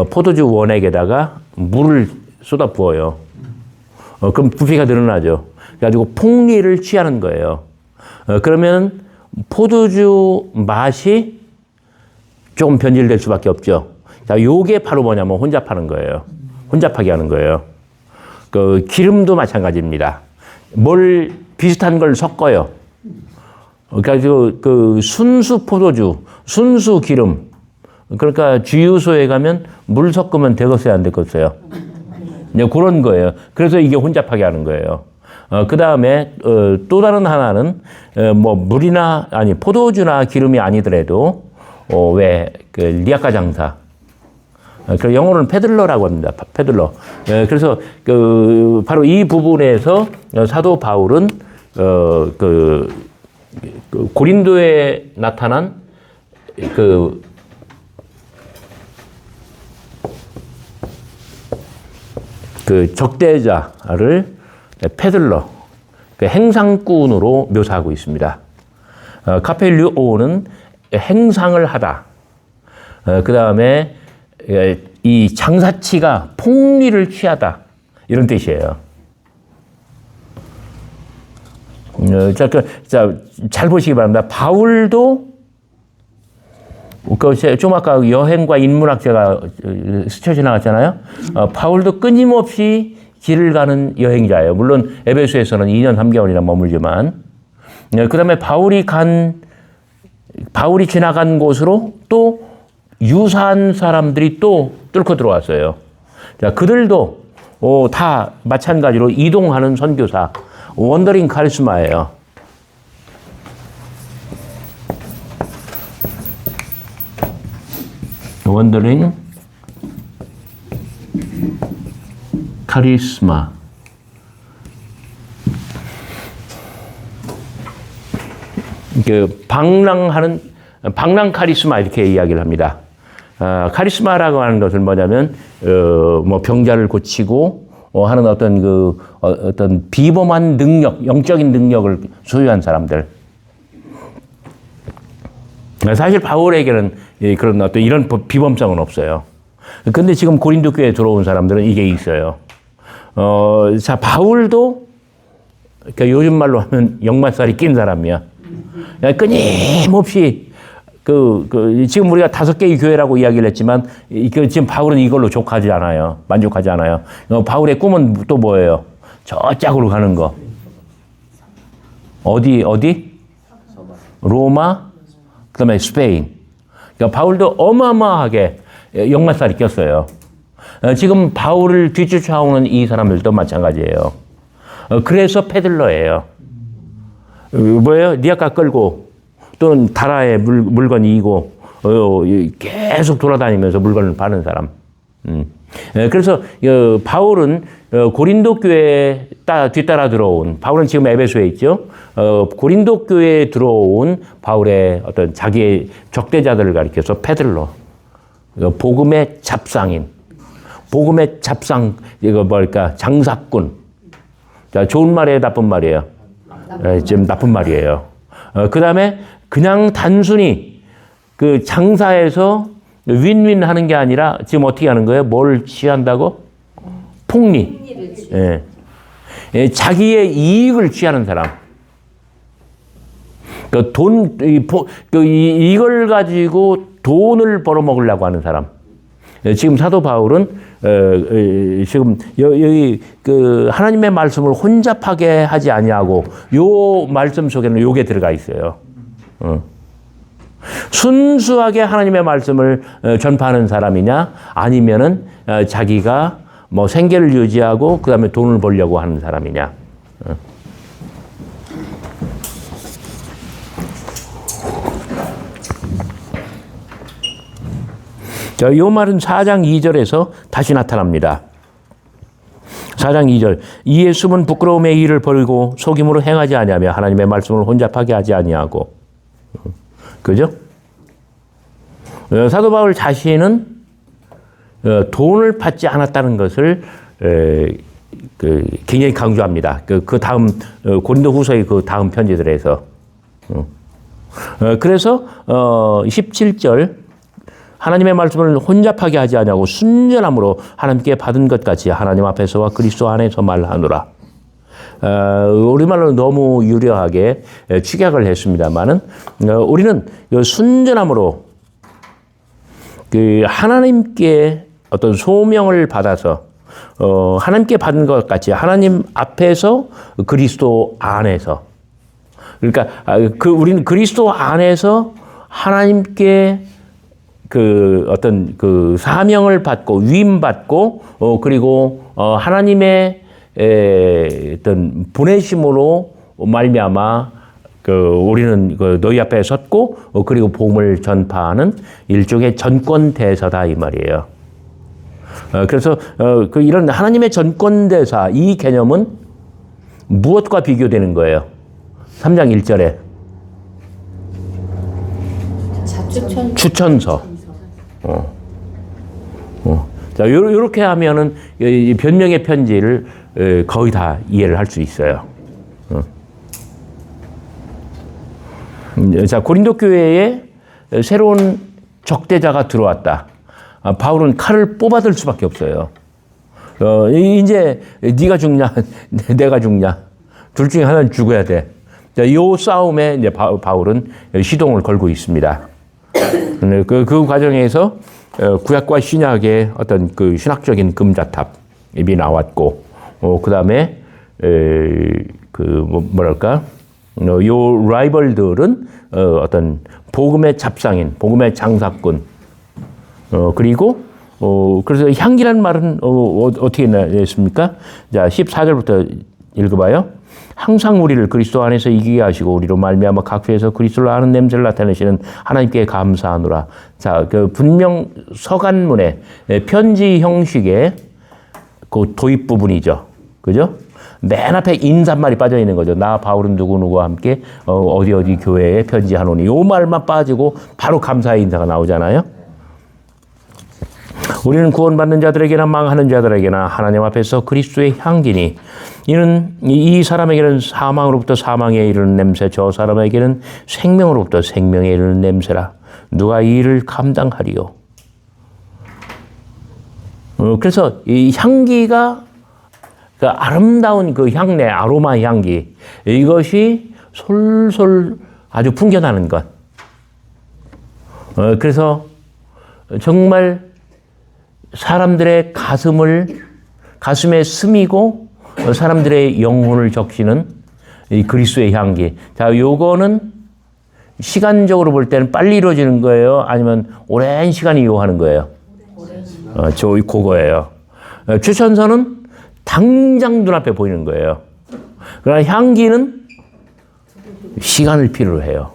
포도주 원액에다가 물을 쏟아 부어요. 그럼 부피가 늘어나죠. 그래가지고 폭리를 취하는 거예요. 그러면 포도주 맛이 조금 변질될 수밖에 없죠. 자, 요게 바로 뭐냐면 혼잡하는 거예요. 혼잡하게 하는 거예요. 그 기름도 마찬가지입니다. 뭘 비슷한 걸 섞어요. 그래가지고 그 순수 포도주, 순수 기름. 그러니까 주유소에 가면 물 섞으면 되겠어요, 안 되겠어요? 네, 그런 거예요. 그래서 이게 혼잡하게 하는 거예요. 그 다음에 또 다른 하나는 뭐 물이나 아니 포도주나 기름이 아니더라도 그 리아카 장사. 그 영어로는 페들러라고 합니다. 페들러. 그래서 바로 이 부분에서 사도 바울은 그 고린도에 나타난 그 적대자를 페들러, 그 행상꾼으로 묘사하고 있습니다. 카펠류오는 행상을 하다. 그 다음에 이 장사치가 폭리를 취하다. 이런 뜻이에요. 잘 보시기 바랍니다. 바울도 좀 아까 여행과 인문학 제가 스쳐 지나갔잖아요. 바울도 끊임없이 길을 가는 여행자예요. 물론 에베소에서는 2년 3개월이나 머물지만, 그 다음에 바울이 지나간 곳으로 또 유사한 사람들이 또 뚫고 들어왔어요. 자, 그들도 다 마찬가지로 이동하는 선교사, 원더링 카리스마예요. 원더링 카리스마. 방랑 카리스마 이렇게 이야기를 합니다. 카리스마라고 하는 것은 뭐냐면 뭐 병자를 고치고 하는 어떤 비범한 능력, 영적인 능력을 소유한 사람들. 사실 바울에게는 그런 어떤 이런 비범성은 없어요. 근데 지금 고린도 교회에 들어온 사람들은 이게 있어요. 자, 바울도 그러니까 요즘 말로 하면 역마살이 낀 사람이야. 끊임없이 지금 우리가 5개의 교회라고 이야기를 했지만 지금 바울은 이걸로 족하지 않아요. 만족하지 않아요. 바울의 꿈은 또 뭐예요? 저 짝으로 가는 거. 어디? 로마, 그다음에 스페인. 그러니까 바울도 어마어마하게 역마살이 꼈어요. 지금 바울을 뒤쫓아오는 이 사람들도 마찬가지예요. 그래서 페들러예요. 뭐예요? 리아카 끌고 또는 다라에 물건 이고 계속 돌아다니면서 물건을 파는 사람. 그래서 바울은 고린도 교회에 뒤따라 들어온, 바울은 지금 에베소에 있죠. 고린도 교회에 들어온 바울의 어떤 자기의 적대자들을 가리켜서 페들러, 복음의 잡상인, 복음의 잡상, 이거 뭘까, 장사꾼. 자, 좋은 말이에요, 나쁜 말이에요? 지금 나쁜 말이에요. 그 다음에 그냥 단순히 그 장사에서 윈윈 하는 게 아니라 지금 어떻게 하는 거예요? 뭘 취한다고? 폭리. 예. 자기의 이익을 취하는 사람. 이걸 가지고 돈을 벌어먹으려고 하는 사람. 지금 사도 바울은 지금 여기 하나님의 말씀을 혼잡하게 하지 아니하고 요 말씀 속에는 요게 들어가 있어요. 순수하게 하나님의 말씀을 전파하는 사람이냐, 아니면은 자기가 뭐 생계를 유지하고 그다음에 돈을 벌려고 하는 사람이냐. 자, 이 말은 4장 2절에서 다시 나타납니다. 4장 2절. 이에 숨은 부끄러움의 일을 버리고 속임으로 행하지 아니하며 하나님의 말씀을 혼잡하게 하지 아니하고. 그죠? 사도 바울 자신은 돈을 받지 않았다는 것을 굉장히 강조합니다. 그 다음 고린도후서의 그 다음 편지들에서. 그래서 17절 하나님의 말씀을 혼잡하게 하지 아니하고 순전함으로 하나님께 받은 것 같이 하나님 앞에서와 그리스도 안에서 말하노라. 우리말로 너무 유려하게 축약을 했습니다만은 우리는 순전함으로 그 하나님께 어떤 소명을 받아서 하나님께 받은 것 같이 하나님 앞에서 그리스도 안에서 그러니까 우리는 그리스도 안에서 하나님께 그 어떤 그 사명을 받고 위임 받고 그리고 하나님의 어떤 보내심으로 말미암아 우리는 너희 앞에 섰고 그리고 복음을 전파하는 일종의 전권 대사다 이 말이에요. 그래서 이런 하나님의 전권 대사 이 개념은 무엇과 비교되는 거예요? 3장 1절에 추천서. 자, 요렇게 하면은 이 변명의 편지를 거의 다 이해를 할 수 있어요. 자, 고린도 교회에 새로운 적대자가 들어왔다. 바울은 칼을 뽑아들 수밖에 없어요. 이제 네가 죽냐, 내가 죽냐, 둘 중에 하나는 죽어야 돼. 자, 이 싸움에 이제 바울은 시동을 걸고 있습니다. 그 과정에서 구약과 신약의 어떤 그 신학적인 금자탑이 나왔고, 그 다음에 뭐랄까, 요 라이벌들은 어떤 복음의 잡상인, 복음의 장사꾼, 그리고 그래서 향기란 말은 어떻게 냈습니까? 자, 14절부터 읽어봐요. 항상 우리를 그리스도 안에서 이기게 하시고 우리로 말미암아 각 회에서 그리스도를 아는 냄새를 나타내시는 하나님께 감사하노라. 자, 분명 서간문의 편지 형식의 그 도입 부분이죠. 그죠? 맨 앞에 인사말이 빠져 있는 거죠. 나 바울은 누구누구와 함께 어디 교회에 편지하노니. 요 말만 빠지고 바로 감사의 인사가 나오잖아요. 우리는 구원받는 자들에게나 망하는 자들에게나 하나님 앞에서 그리스도의 향기니 이는 이 사람에게는 사망으로부터 사망에 이르는 냄새, 저 사람에게는 생명으로부터 생명에 이르는 냄새라. 누가 이 일을 감당하리요? 그래서 이 향기가 그 아름다운 그 향내, 아로마 향기, 이것이 솔솔 아주 풍겨나는 것. 그래서 정말 사람들의 가슴에 스미고 사람들의 영혼을 적시는 이 그리스도의 향기. 자, 요거는 시간적으로 볼 때는 빨리 이루어지는 거예요? 아니면 오랜 시간이 요하는 거예요? 그거예요. 추천서는 당장 눈앞에 보이는 거예요. 그러나 향기는 시간을 필요로 해요.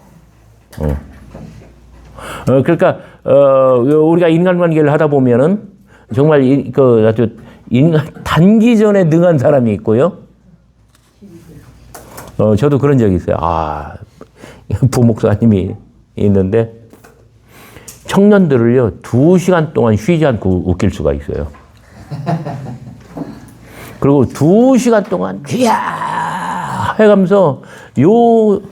그러니까 우리가 인간관계를 하다 보면은 정말 아주 단기전에 능한 사람이 있고요. 저도 그런 적이 있어요. 부목사님이 있는데 청년들을요 2시간 동안 쉬지 않고 웃길 수가 있어요. 그리고 2시간 동안 귀야 해가면서 요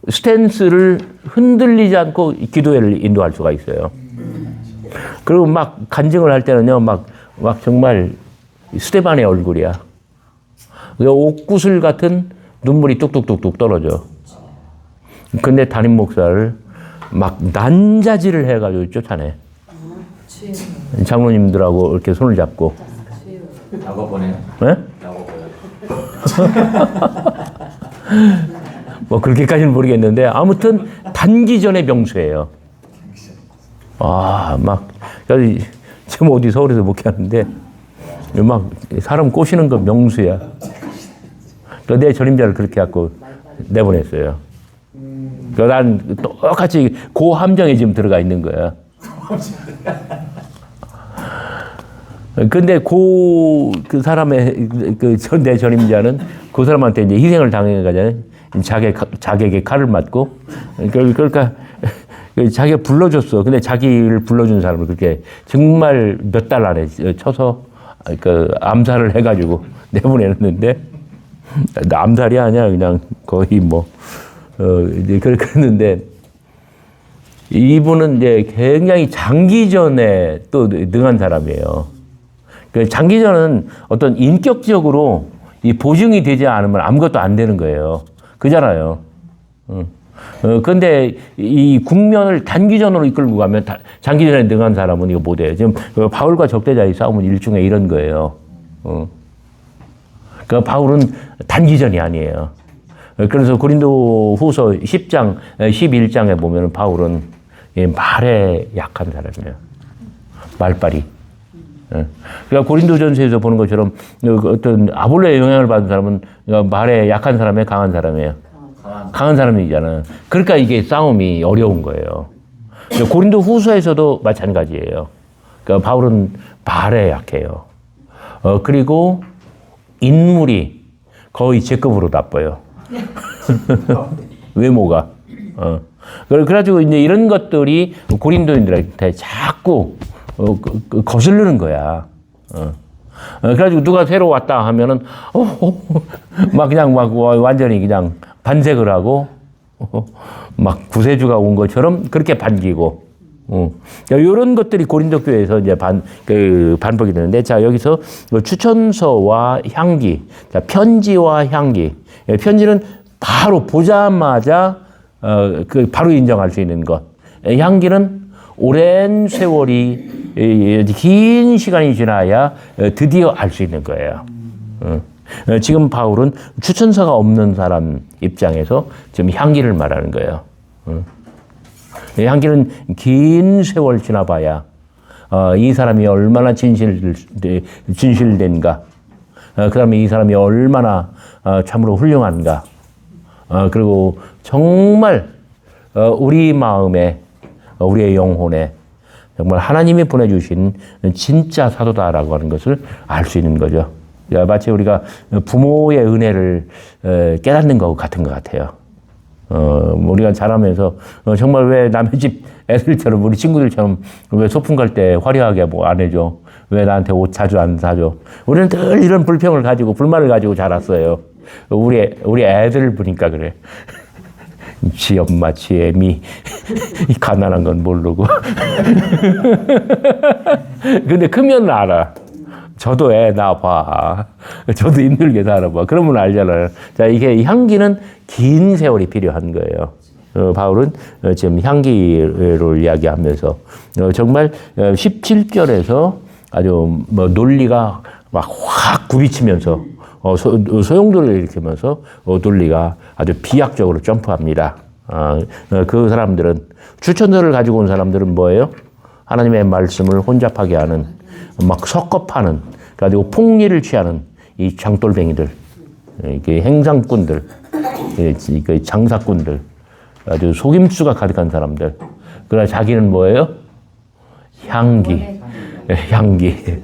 스탠스를 흔들리지 않고 기도회를 인도할 수가 있어요. 그리고 막 간증을 할 때는요, 막 정말 스테반의 얼굴이야. 옥구슬 같은 눈물이 뚝뚝뚝뚝 떨어져. 근데 담임 목사를 막 난자질을 해가지고 쫓아내. 장로님들하고 이렇게 손을 잡고. 나고 보내요. 네? 나고 보내요. 뭐 그렇게까지는 모르겠는데 아무튼 단기전의 명수예요. 지금 어디 서울에서 목회하는데 막 사람 꼬시는 거 명수야. 내 전임자를 그렇게 갖고 내보냈어요. 난 똑같이 그 함정에 지금 들어가 있는 거야. 근데 그 사람의 내 전임자는 그 사람한테 이제 희생을 당해가잖아요. 자기에게 칼을 맞고. 그러니까 자기가 불러줬어. 근데 자기를 불러준 사람을 그렇게 정말 몇 달 안에 쳐서 암살을 해가지고 내보내는데, 암살이 아니야. 그냥 거의 이제 그랬는데, 이분은 이제 굉장히 장기전에 또 능한 사람이에요. 그 장기전은 어떤 인격적으로 이 보증이 되지 않으면 아무것도 안 되는 거예요. 그잖아요. 근데 이 국면을 단기전으로 이끌고 가면 장기전에 능한 사람은 이거 못해요. 지금 바울과 적대자의 싸움은 일종의 이런 거예요. 그 바울은 단기전이 아니에요. 그래서 고린도 후서 10장, 11장에 보면 바울은 말에 약한 사람이에요. 말빨이. 그러니까 고린도전서에서 보는 것처럼 어떤 아볼로의 영향을 받은 사람은 말에 약한 사람에 강한 사람이에요. 강한 사람이잖아요. 그러니까 이게 싸움이 어려운 거예요. 고린도 후서에서도 마찬가지예요. 그러니까 바울은 말에 약해요. 그리고 인물이 거의 제급으로 나빠요. 외모가. 그래가지고 이제 이런 것들이 고린도인들한테 자꾸 거슬리는 거야. 그래가지고 누가 새로 왔다 하면은, 막 완전히 그냥 반색을 하고, 막 구세주가 온 것처럼 그렇게 반기고, 이런 것들이 고린도 교회에서 이제 반복이 되는데, 자, 여기서 추천서와 향기, 자, 편지와 향기. 편지는 바로 보자마자, 바로 인정할 수 있는 것. 향기는 오랜 세월이, 긴 시간이 지나야 드디어 알 수 있는 거예요. 지금 바울은 추천서가 없는 사람 입장에서 지금 향기를 말하는 거예요. 향기는 긴 세월 지나봐야 이 사람이 얼마나 진실된가, 그 다음에 이 사람이 얼마나 참으로 훌륭한가, 그리고 정말 우리 마음에, 우리의 영혼에 정말 하나님이 보내주신 진짜 사도다라고 하는 것을 알 수 있는 거죠. 마치 우리가 부모의 은혜를 깨닫는 것 같은 것 같아요. 우리가 자라면서 정말 왜 남의 집 애들처럼, 우리 친구들처럼 왜 소풍 갈 때 화려하게 안 해줘? 왜 나한테 옷 자주 안 사줘? 우리는 늘 이런 불평을 가지고, 불만을 가지고 자랐어요. 우리 애들 보니까 그래. 지 엄마, 지 애미, 가난한 건 모르고. 근데 크면 알아. 저도 애 낳아봐. 저도 힘들게 살아봐. 그러면 알잖아요. 자, 이게 향기는 긴 세월이 필요한 거예요. 바울은 지금 향기를 이야기하면서 정말 17절에서 아주 논리가 막 확 굽이치면서 소용돌이를 일으키면서 논리가 아주 비약적으로 점프합니다. 그 사람들은, 추천서를 가지고 온 사람들은 뭐예요? 하나님의 말씀을 혼잡하게 하는, 막 섞어파는, 가지고 폭리를 취하는 이 장돌뱅이들, 이게 행상꾼들, 장사꾼들, 아주 속임수가 가득한 사람들. 그러나 자기는 뭐예요? 향기. 향기.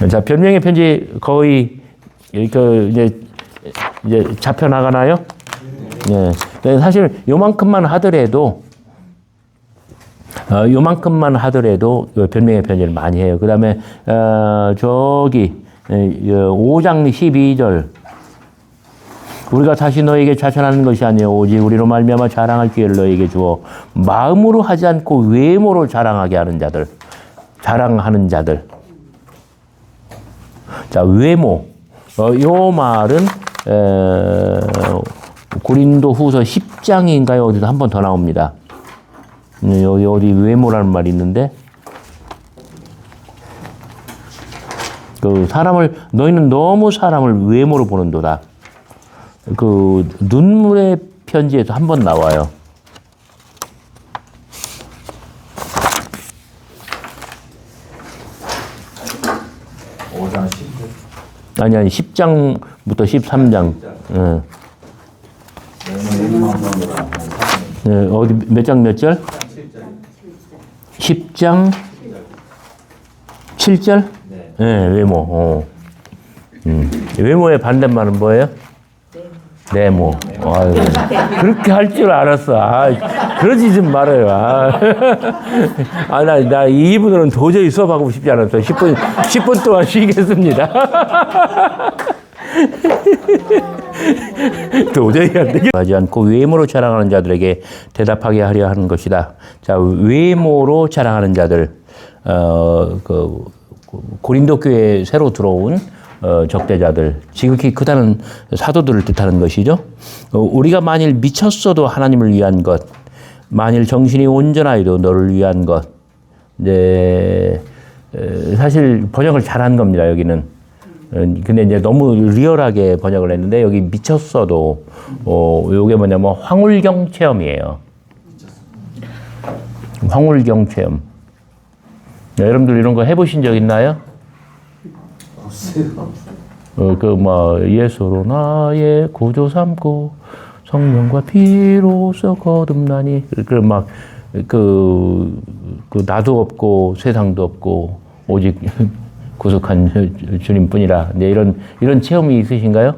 자, 변명의 편지 거의 이제 잡혀 나가나요? 네. 사실 요만큼만 하더라도 변명의 편지를 많이 해요. 그 다음에 저기 5장 12절, 우리가 다시 너에게 자천하는 것이 아니요 오직 우리로 말미암아 자랑할 기회를 너에게 주어 마음으로 하지 않고 외모로 자랑하게 하는 자들, 자랑하는 자들. 자, 외모. 요 말은 고린도 후서 10장인가요? 어디서 한 번 더 나옵니다. 여기 어디 외모라는 말이 있는데, 너희는 너무 사람을 외모로 보는도다. 눈물의 편지에서 한 번 나와요. 아니, 10장부터 13장. 어디, 몇 장 몇 절? 10장 7절? 네, 외모. 외모의 반대말은 뭐예요? 네모. 아유, 그렇게 할 줄 알았어. 그러지 좀 말아요. 나 이분들은 도저히 수업하고 싶지 않았어. 10분 동안 쉬겠습니다. 도저히 안 되게 하지 않고 외모로 자랑하는 자들에게 대답하게 하려 하는 것이다. 자, 외모로 자랑하는 자들, 고린도 교회에 새로 들어온 적대자들, 지극히 크다는 사도들을 뜻하는 것이죠. 우리가 만일 미쳤어도 하나님을 위한 것, 만일 정신이 온전하여도 너를 위한 것. 이제 사실 번역을 잘한 겁니다. 여기는. 근데 이제 너무 리얼하게 번역을 했는데 여기 미쳤어도 요게 뭐냐면 황홀경 체험이에요. 황홀경 체험. 여러분들 이런 거 해보신 적 있나요? 예수로 나의 구주 삼고 성령과 피로써 거듭나니 나도 없고 세상도 없고 오직 구속한 주님뿐이라. 네, 이런 체험이 있으신가요?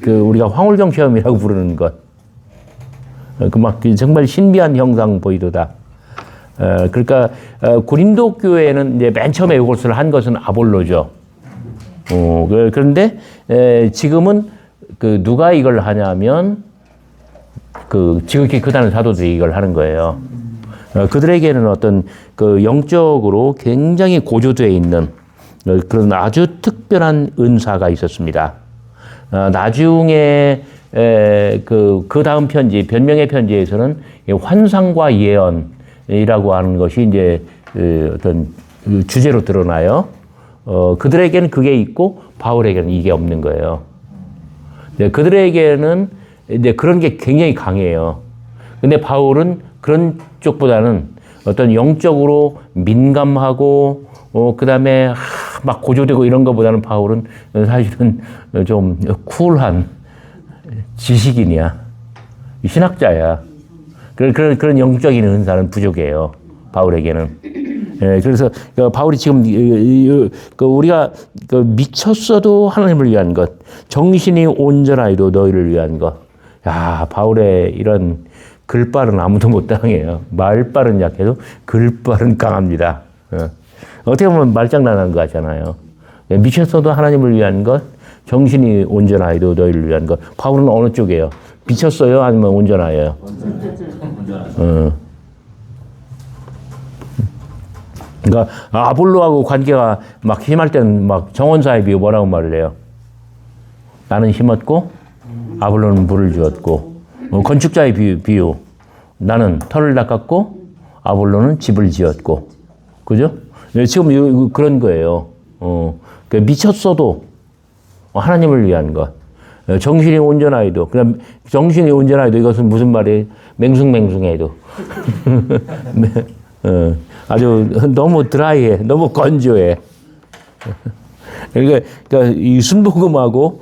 우리가 황홀경 체험이라고 부르는 것. 정말 신비한 형상 보이도다. 그러니까 고린도 교회는 이제 맨 처음에 이것을 한 것은 아볼로죠. 그런데 지금은 누가 이걸 하냐면 지극히 크다는 사도들이 이걸 하는 거예요. 그들에게는 어떤 영적으로 굉장히 고조되어 있는 그런 아주 특별한 은사가 있었습니다. 나중에 그 다음 편지, 변명의 편지에서는 환상과 예언이라고 하는 것이 이제 어떤 주제로 드러나요. 그들에게는 그게 있고 바울에게는 이게 없는 거예요. 그들에게는 이제 그런 게 굉장히 강해요. 근데 바울은 그런 쪽보다는 어떤 영적으로 민감하고, 그 다음에 막 고조되고 이런 것보다는 바울은 사실은 좀 쿨한 지식인이야. 신학자야. 그런 영적인 은사는 부족해요. 바울에게는. 그래서 바울이 지금 우리가 미쳤어도 하나님을 위한 것, 정신이 온전하여도 너희를 위한 것. 야, 바울의 이런 글발은 아무도 못 당해요. 말발은 약해도 글발은 강합니다. 어떻게 보면 말장난한 거 같잖아요. 미쳤어도 하나님을 위한 것, 정신이 온전하여도 너희를 위한 것. 바울은 어느 쪽이에요? 미쳤어요? 아니면 온전하여요? 그러니까 아볼로하고 관계가 막 심할 때는 막 정원사에 비유 뭐라고 말을 해요? 나는 심었고 아볼로는 물을 주었고. 건축자의 비유. 나는 터를 닦았고 아볼로는 집을 지었고. 그죠? 지금 그런 거예요. 미쳤어도 하나님을 위한 것. 정신이 온전하여도. 그냥 정신이 온전하여도 이것은 무슨 말이에요? 맹숭맹숭해도. 아주 너무 드라이해. 너무 건조해. 그러니까 이 순복음하고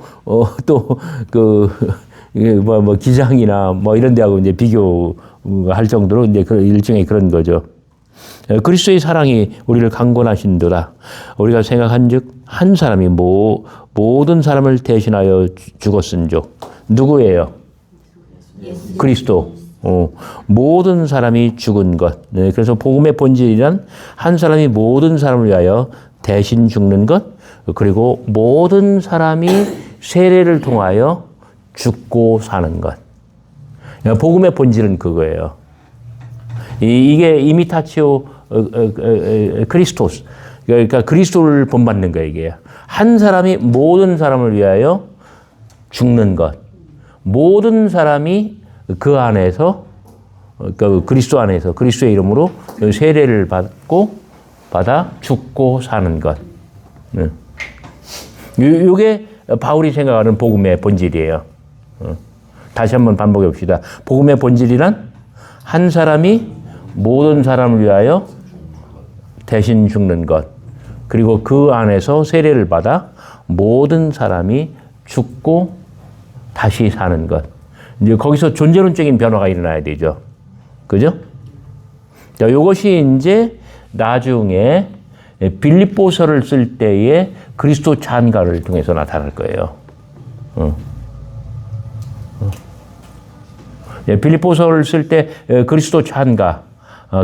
기장이나 이런 데하고 이제 비교할 정도로 이제 일종의 그런 거죠. 그리스도의 사랑이 우리를 강권하신도다. 우리가 생각한즉 한 사람이 모든 사람을 대신하여 죽었은즉. 누구예요? 그리스도. 모든 사람이 죽은 것. 네, 그래서 복음의 본질이란 한 사람이 모든 사람을 위하여 대신 죽는 것, 그리고 모든 사람이 세례를 통하여 죽고 사는 것. 복음의 본질은 그거예요. 이게 이미타치오 크리스토스. 그러니까 그리스도를 본받는 거예요, 이게. 한 사람이 모든 사람을 위하여 죽는 것. 모든 사람이 그 안에서, 그리스도 안에서, 그리스도의 이름으로 세례를 받아 죽고 사는 것. 이게 바울이 생각하는 복음의 본질이에요. 다시 한번 반복해 봅시다. 복음의 본질이란 한 사람이 모든 사람을 위하여 대신 죽는 것. 그리고 그 안에서 세례를 받아 모든 사람이 죽고 다시 사는 것. 이제 거기서 존재론적인 변화가 일어나야 되죠. 그죠? 자, 이것이 이제 나중에 빌립보서를 쓸 때에 그리스도 찬가를 통해서 나타날 거예요. 빌립보서를 쓸 때 그리스도 찬가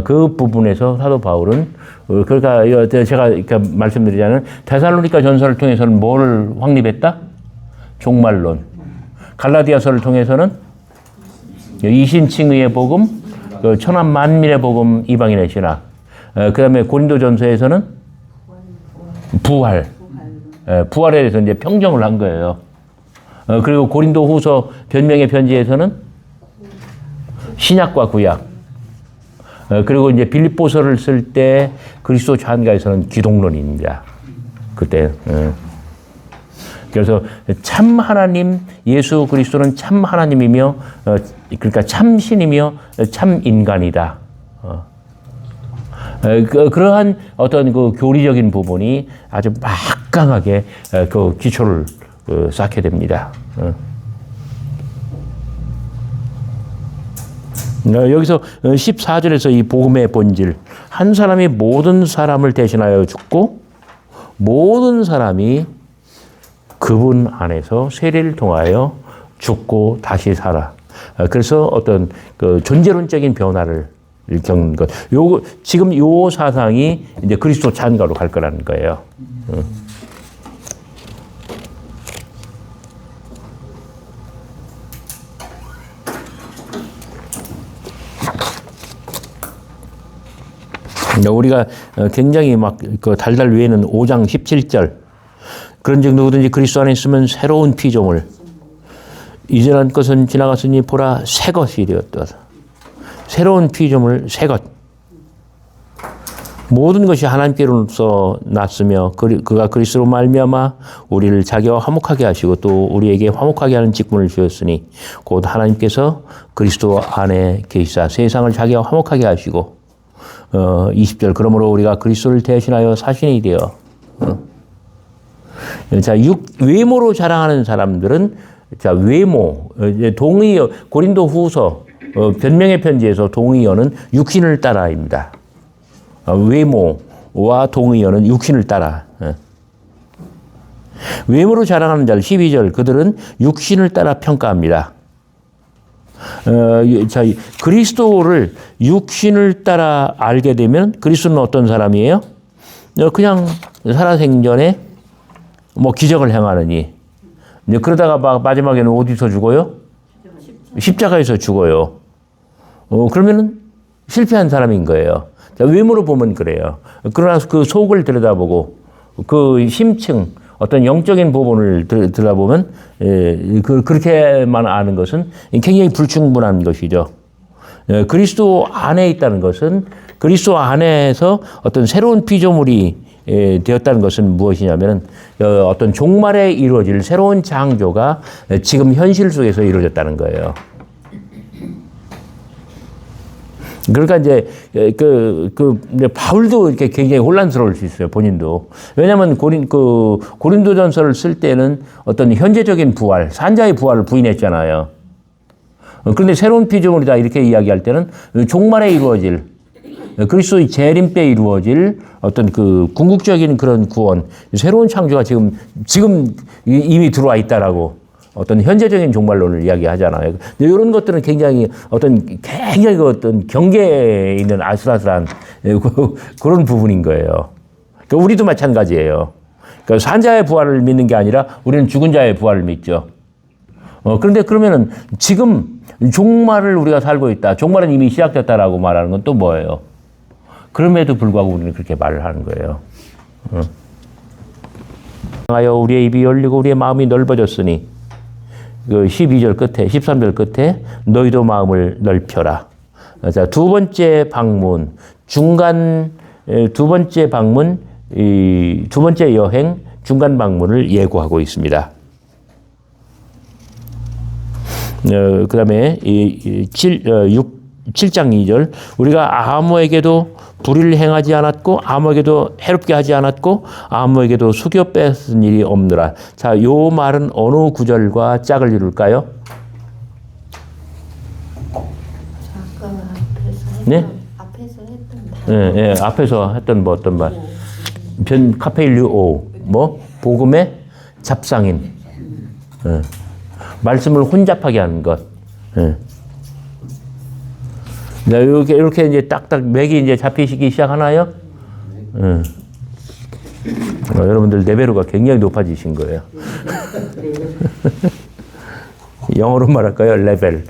그 부분에서 사도 바울은 그러니까 제가 말씀드리자면 데살로니가 전서를 통해서는 뭘 확립했다? 종말론. 갈라디아서를 통해서는 이신칭의의 복음, 천한 만민의 복음, 이방인의 신학. 그다음에 고린도전서에서는 부활. 부활에 대해서 이제 평정을 한 거예요. 그리고 고린도후서 변명의 편지에서는 신약과 구약. 그리고 이제 빌립보서를 쓸 때 그리스도 찬가에서는 기독론입니다. 그때. 그래서 참 하나님, 예수 그리스도는 참 하나님이며, 그러니까 참 신이며 참 인간이다. 그러한 어떤 그 교리적인 부분이 아주 막강하게 그 기초를 쌓게 됩니다. 여기서 14절에서 이 복음의 본질, 한 사람이 모든 사람을 대신하여 죽고 모든 사람이 그분 안에서 세례를 통하여 죽고 다시 살아. 그래서 어떤 그 존재론적인 변화를 겪는 것. 지금 요 사상이 이제 그리스도 찬가로 갈 거라는 거예요. 우리가 굉장히 막 그 달달 위에는 5장 17절 그런즉 누구든지 그리스도 안에 있으면 새로운 피조물 이전한 것은 지나갔으니 보라 새 것이 되었다. 새로운 피조물 새 것. 모든 것이 하나님께로서 났으며 그가 그리스도로 말미암아 우리를 자기와 화목하게 하시고 또 우리에게 화목하게 하는 직분을 주었으니 곧 하나님께서 그리스도 안에 계시사 세상을 자기와 화목하게 하시고 20절 그러므로 우리가 그리스도를 대신하여 사신이 되어 자, 외모로 자랑하는 사람들은 자, 외모, 동의어, 고린도 후서, 변명의 편지에서 동의어는 육신을 따라입니다. 외모와 동의어는 육신을 따라. 외모로 자랑하는 자를 12절 그들은 육신을 따라 평가합니다. 자, 그리스도를 육신을 따라 알게 되면 그리스도는 어떤 사람이에요? 그냥 살아생전에 뭐 기적을 행하느니 그러다가 마지막에는 어디서 죽어요? 십자가에서 죽어요. 그러면은 실패한 사람인 거예요. 자, 외모로 보면 그래요. 그러나 그 속을 들여다보고 그 심층 어떤 영적인 부분을 들여다보면 그렇게만 아는 것은 굉장히 불충분한 것이죠. 그리스도 안에 있다는 것은 그리스도 안에서 어떤 새로운 피조물이 되었다는 것은 무엇이냐면 어떤 종말에 이루어질 새로운 창조가 지금 현실 속에서 이루어졌다는 거예요. 그러니까 이제 바울도 이렇게 굉장히 혼란스러울 수 있어요, 본인도. 왜냐하면 고린도전서를 쓸 때는 어떤 현재적인 부활, 산자의 부활을 부인했잖아요. 그런데 새로운 피조물이다 이렇게 이야기할 때는 종말에 이루어질 그리스도의 재림 때 이루어질 어떤 그 궁극적인 그런 구원, 새로운 창조가 지금 이미 들어와 있다라고 어떤 현재적인 종말론을 이야기하잖아요. 이런 것들은 굉장히 어떤 경계에 있는 아슬아슬한 그런 부분인 거예요. 그러니까 우리도 마찬가지예요. 그러니까 산자의 부활을 믿는 게 아니라 우리는 죽은 자의 부활을 믿죠. 그런데 그러면은 지금 종말을 우리가 살고 있다. 종말은 이미 시작됐다라고 말하는 건 또 뭐예요? 그럼에도 불구하고 우리는 그렇게 말을 하는 거예요. 하여 우리의 입이 열리고 우리의 마음이 넓어졌으니 그 12절 끝에 13절 끝에 너희도 마음을 넓혀라. 자, 두 번째 방문 두 번째 여행 중간 방문을 예고하고 있습니다. 그 다음에 7장 2절 우리가 아무에게도 불의를 행하지 않았고 아무에게도 해롭게 하지 않았고 아무에게도 속여 뺏은 일이 없느라. 자, 요 말은 어느 구절과 짝을 이룰까요? 아까 네? 앞에서 했던 네, 앞에서 했던 뭐 어떤 말? 카페일류 O. 뭐? 복음의 잡상인. 말씀을 혼잡하게 하는 것. 이렇게 이제 딱딱 맥이 이제 잡히시기 시작하나요? 여러분들 레벨가 굉장히 높아지신 거예요. 영어로 말할까요? 레벨.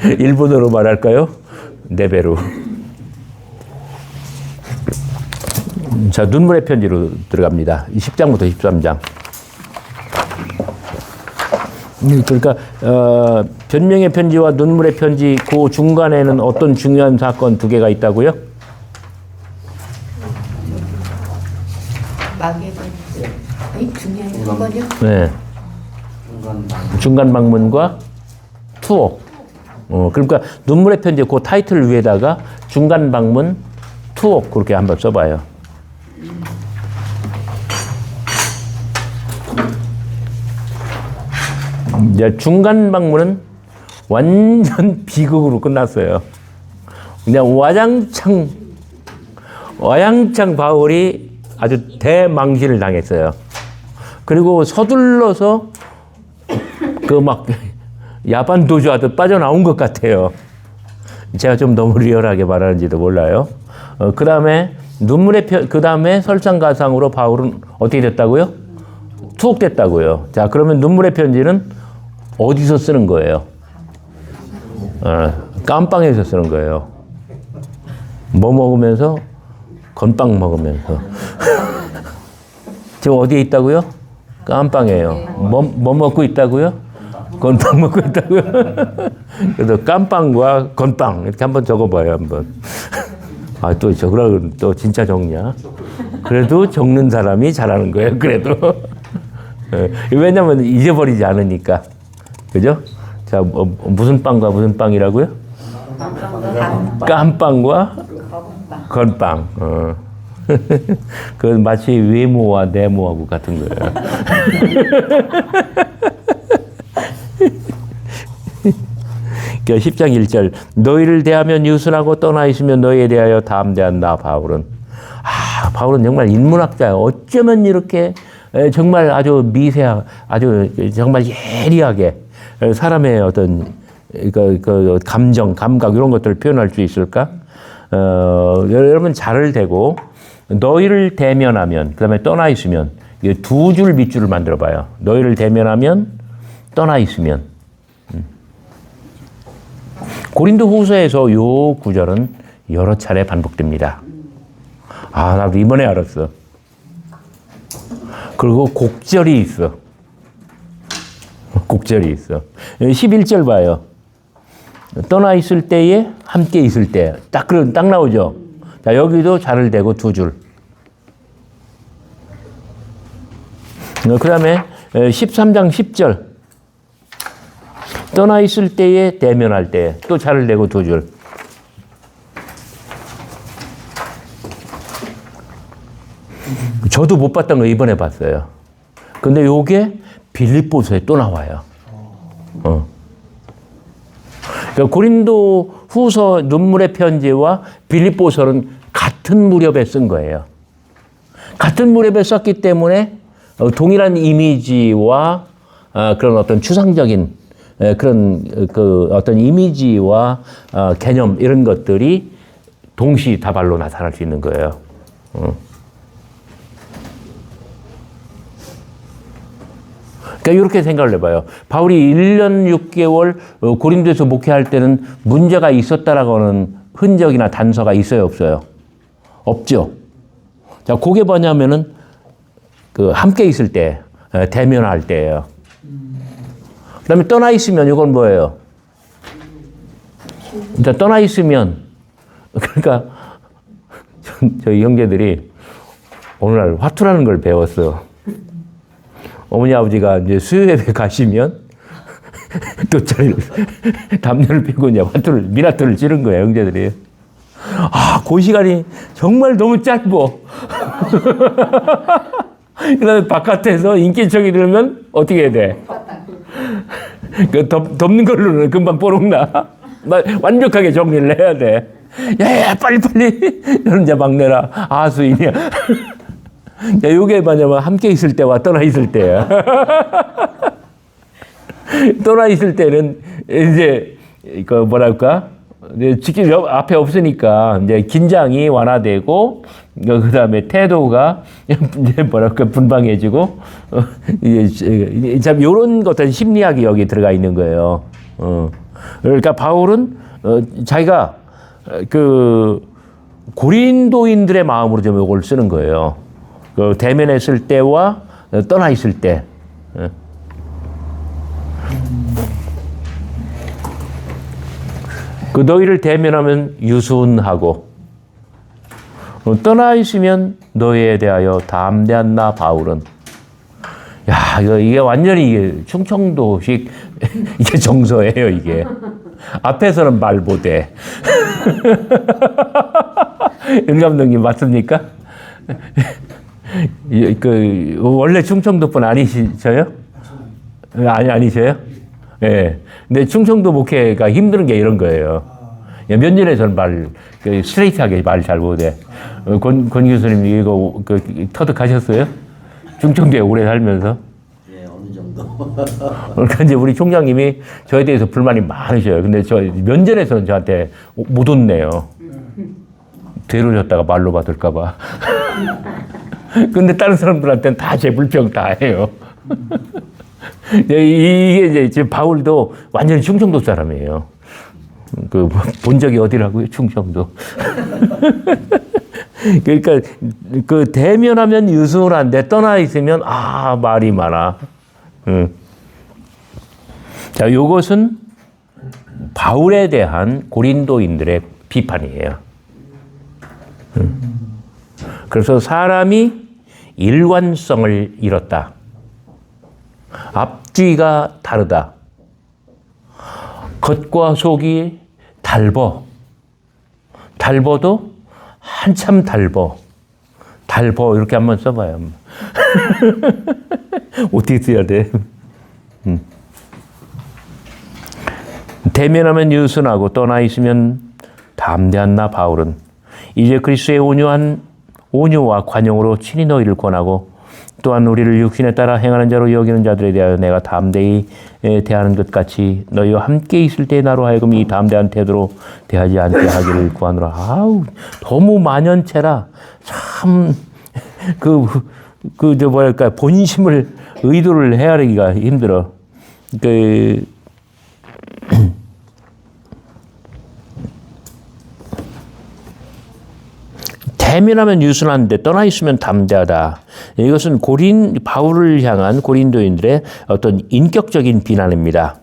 일본어로 말할까요? 레벨로. 자, 눈물의 편지로 들어갑니다. 10장부터 13장. 그러니까 변명의 편지와 눈물의 편지 그 중간에는 어떤 중요한 사건 두 개가 있다고요? 마게돈 중요한 사건이요? 네. 중간 방문과 투옥. 그러니까 눈물의 편지 그 타이틀 위에다가 중간 방문, 투옥 그렇게 한번 써봐요. 이제 중간 방문은 완전 비극으로 끝났어요. 그냥 와장창 바울이 아주 대망신을 당했어요. 그리고 서둘러서 그 막 야반 도주하듯 빠져나온 것 같아요. 제가 좀 너무 리얼하게 말하는지도 몰라요. 그 다음에 그 다음에 설상가상으로 바울은 어떻게 됐다고요? 투옥됐다고요. 자, 그러면 눈물의 편지는 어디서 쓰는 거예요? 깜빵에서 쓰는 거예요. 뭐 먹으면서? 건빵 먹으면서. 지금 어디에 있다고요? 깜빵이에요. 뭐 먹고 있다고요? 건빵 먹고 있다고요? 그래서 깜빵과 건빵 이렇게 한번 적어봐요, 한번. 아, 또 적으라고 또 진짜 적냐? 그래도 적는 사람이 잘하는 거예요, 그래도. 왜냐면 잊어버리지 않으니까. 그죠? 자, 무슨 빵과 무슨 빵이라고요? 깜빵과 건빵. 그건 마치 외모와 내모하고 같은 거예요. 그러니까 10장 1절 너희를 대하면 유순하고 떠나 있으면 너희에 대하여 담대한다. 바울은 정말 인문학자예요. 어쩌면 이렇게 정말 아주 미세하게 아주 정말 예리하게 사람의 어떤 그 감정, 감각 이런 것들을 표현할 수 있을까? 여러분 자를 대고 너희를 대면하면 그다음에 떠나 있으면 두 줄 밑줄을 만들어 봐요. 너희를 대면하면 떠나 있으면. 고린도 후서에서 요 구절은 여러 차례 반복됩니다. 나도 이번에 알았어. 그리고 곡절이 있어. 곡절이 있어. 11절 봐요. 떠나 있을 때에 함께 있을 때. 딱 나오죠. 자, 여기도 자를 대고 두 줄. 그 다음에 13장 10절. 떠나 있을 때에 대면할 때 또 자를 대고 두 줄. 저도 못 봤던 거 이번에 봤어요. 근데 요게 빌립보서에 또 나와요. 그러니까 고린도 후서 눈물의 편지와 빌립보서는 같은 무렵에 쓴 거예요. 같은 무렵에 썼기 때문에 동일한 이미지와 그런 어떤 추상적인 그런 그 어떤 이미지와 개념 이런 것들이 동시다발로 나타날 수 있는 거예요. 그러니까 이렇게 생각을 해봐요. 바울이 1년 6개월 고린도에서 목회할 때는 문제가 있었다라고 하는 흔적이나 단서가 있어요, 없어요? 없죠. 자, 그게 뭐냐면은 그 함께 있을 때, 대면할 때예요. 그다음에 떠나 있으면 이건 뭐예요? 자, 떠나 있으면 그러니까 저희 형제들이 오늘날 화투라는 걸 배웠어. 어머니 아버지가 이제 수요예배 가시면 돗자리를 담요를 피고 이제 미나토를 찌른 거예요, 형제들이. 그 시간이 정말 너무 짧어. 그다음에 바깥에서 인기척이 들으면 어떻게 해야 돼? 그 덮는 걸로는 금방 뽀록나. 완벽하게 정리를 해야 돼. 야, 빨리. 너는 이제 막내라. 아수인이야. 요게 뭐냐면 함께 있을 때와 떠나 있을 때야. 떠나 있을 때는 이제 그 뭐랄까 지킬 앞에 없으니까 이제 긴장이 완화되고 그다음에 태도가 이제 뭐랄까 분방해지고 이제 참 이런 것들 심리학이 여기 들어가 있는 거예요. 그러니까 바울은 자기가 그 고린도인들의 마음으로 좀 이걸 쓰는 거예요. 그 대면했을 때와 떠나 있을 때. 그 너희를 대면하면 유순하고 떠나 있으면 너희에 대하여 담대한 나 바울은. 야, 이게 완전히 이게 충청도식 이게 정서예요, 이게. 앞에서는 말 못해. 윤 감독님 맞습니까? 그 원래 충청도 분 아니시죠? 아니셔요? 예. 네. 근데 충청도 목회가 힘든 게 이런 거예요. 면전에서는 스트레이트하게 말 잘 못해. 권 교수님 이거 터득하셨어요? 충청도에 오래 살면서? 네, 어느 정도. 그러니까 이제 우리 총장님이 저에 대해서 불만이 많으셔요. 근데 저 면전에서는 저한테 못 혼내요. 되로졌다가 말로 받을까봐. 근데 다른 사람들한테는 다 제 불평 다 해요. 이게 이제 지금 바울도 완전히 충청도 사람이에요. 그 본 적이 어디라고요? 충청도. 그러니까 그 대면하면 유순한데 떠나 있으면 말이 많아. 자, 요것은 바울에 대한 고린도인들의 비판이에요. 그래서 사람이 일관성을 잃었다. 앞뒤가 다르다. 겉과 속이 달버. 달버도 한참 달버. 달버 이렇게 한번 써봐요. 어떻게 써야 돼? 대면하면 유순하고 떠나 있으면 담대한 나 바울은 이제 그리스도의 온유와 관용으로 친히 너희를 권하고 또한 우리를 육신에 따라 행하는 자로 여기는 자들에 대하여 내가 담대히 대하는 것 같이 너희와 함께 있을 때 나로 하여금 이 담대한 태도로 대하지 않게 하기를 구하노라. 아우, 너무 만연체라 참 본심을 의도를 헤아리기가 힘들어. 대면하면 유순한데 떠나 있으면 담대하다. 이것은 바울을 향한 고린도인들의 어떤 인격적인 비난입니다.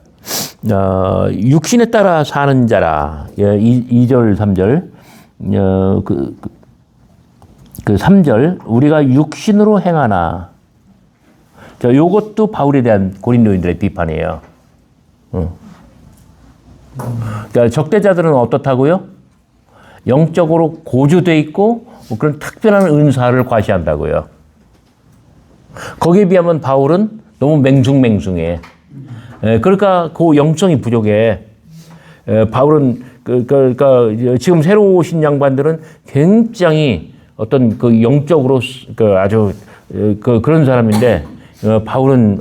육신에 따라 사는 자라. 2절, 3절. 그 3절. 우리가 육신으로 행하나. 자, 요것도 바울에 대한 고린도인들의 비판이에요. 그러니까 적대자들은 어떻다고요? 영적으로 고주돼 있고 그런 특별한 은사를 과시한다고요. 거기에 비하면 바울은 너무 맹숭맹숭해. 그러니까 그 영성이 부족해. 바울은 그러니까 지금 새로 오신 양반들은 굉장히 어떤 그 영적으로 아주 그런 사람인데 바울은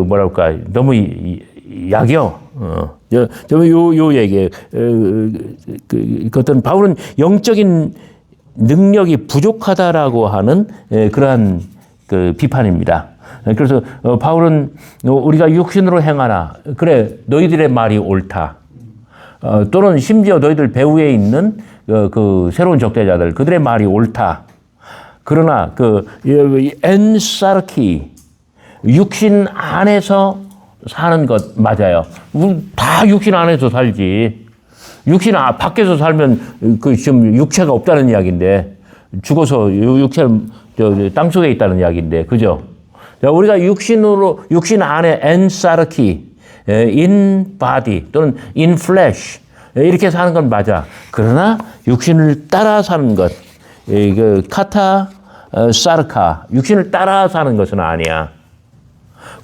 뭐랄까 너무 약이요. 요 얘기예요. 어떤 바울은 영적인 능력이 부족하다라고 하는 그러한 그 비판입니다. 그래서 바울은 우리가 육신으로 행하나 그래 너희들의 말이 옳다. 또는 심지어 너희들 배후에 있는 그 새로운 적대자들 그들의 말이 옳다. 그러나 엔사르키 육신 안에서 사는 것 맞아요. 다 육신 안에서 살지. 육신 밖에서 살면 지금 육체가 없다는 이야기인데 죽어서 육체는 땅속에 있다는 이야기인데 그죠? 우리가 육신 안에 엔사르키 in body 또는 in flesh 이렇게 사는 건 맞아. 그러나 육신을 따라 사는 것 카타 사르카 육신을 따라 사는 것은 아니야.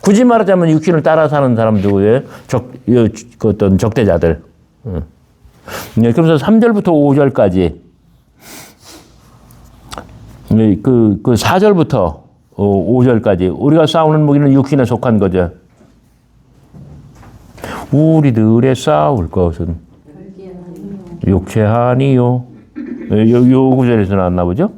굳이 말하자면 육신을 따라 사는 사람 누구예요? 어떤 적대자들. 그래서 3절부터 5절까지 그 4절부터 5절까지 우리가 싸우는 무기는 육신에 속한 거죠. 우리들의 싸울 것은 육체 아니요. 요 구절에서 나왔나 보죠.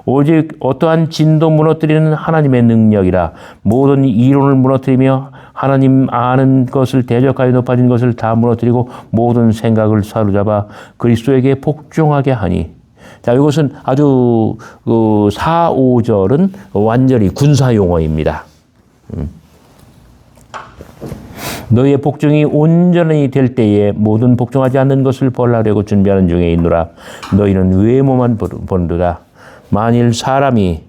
오직 어떠한 진도 무너뜨리는 하나님의 능력이라. 모든 이론을 무너뜨리며 하나님 아는 것을 대적하여 높아진 것을 다 무너뜨리고 모든 생각을 사로잡아 그리스도에게 복종하게 하니. 자, 이것은 아주 4, 5절은 완전히 군사 용어입니다. 너희의 복종이 온전히 될 때에 모든 복종하지 않는 것을 벌하려고 준비하는 중에 있노라. 너희는 외모만 보는도다. 만일 사람이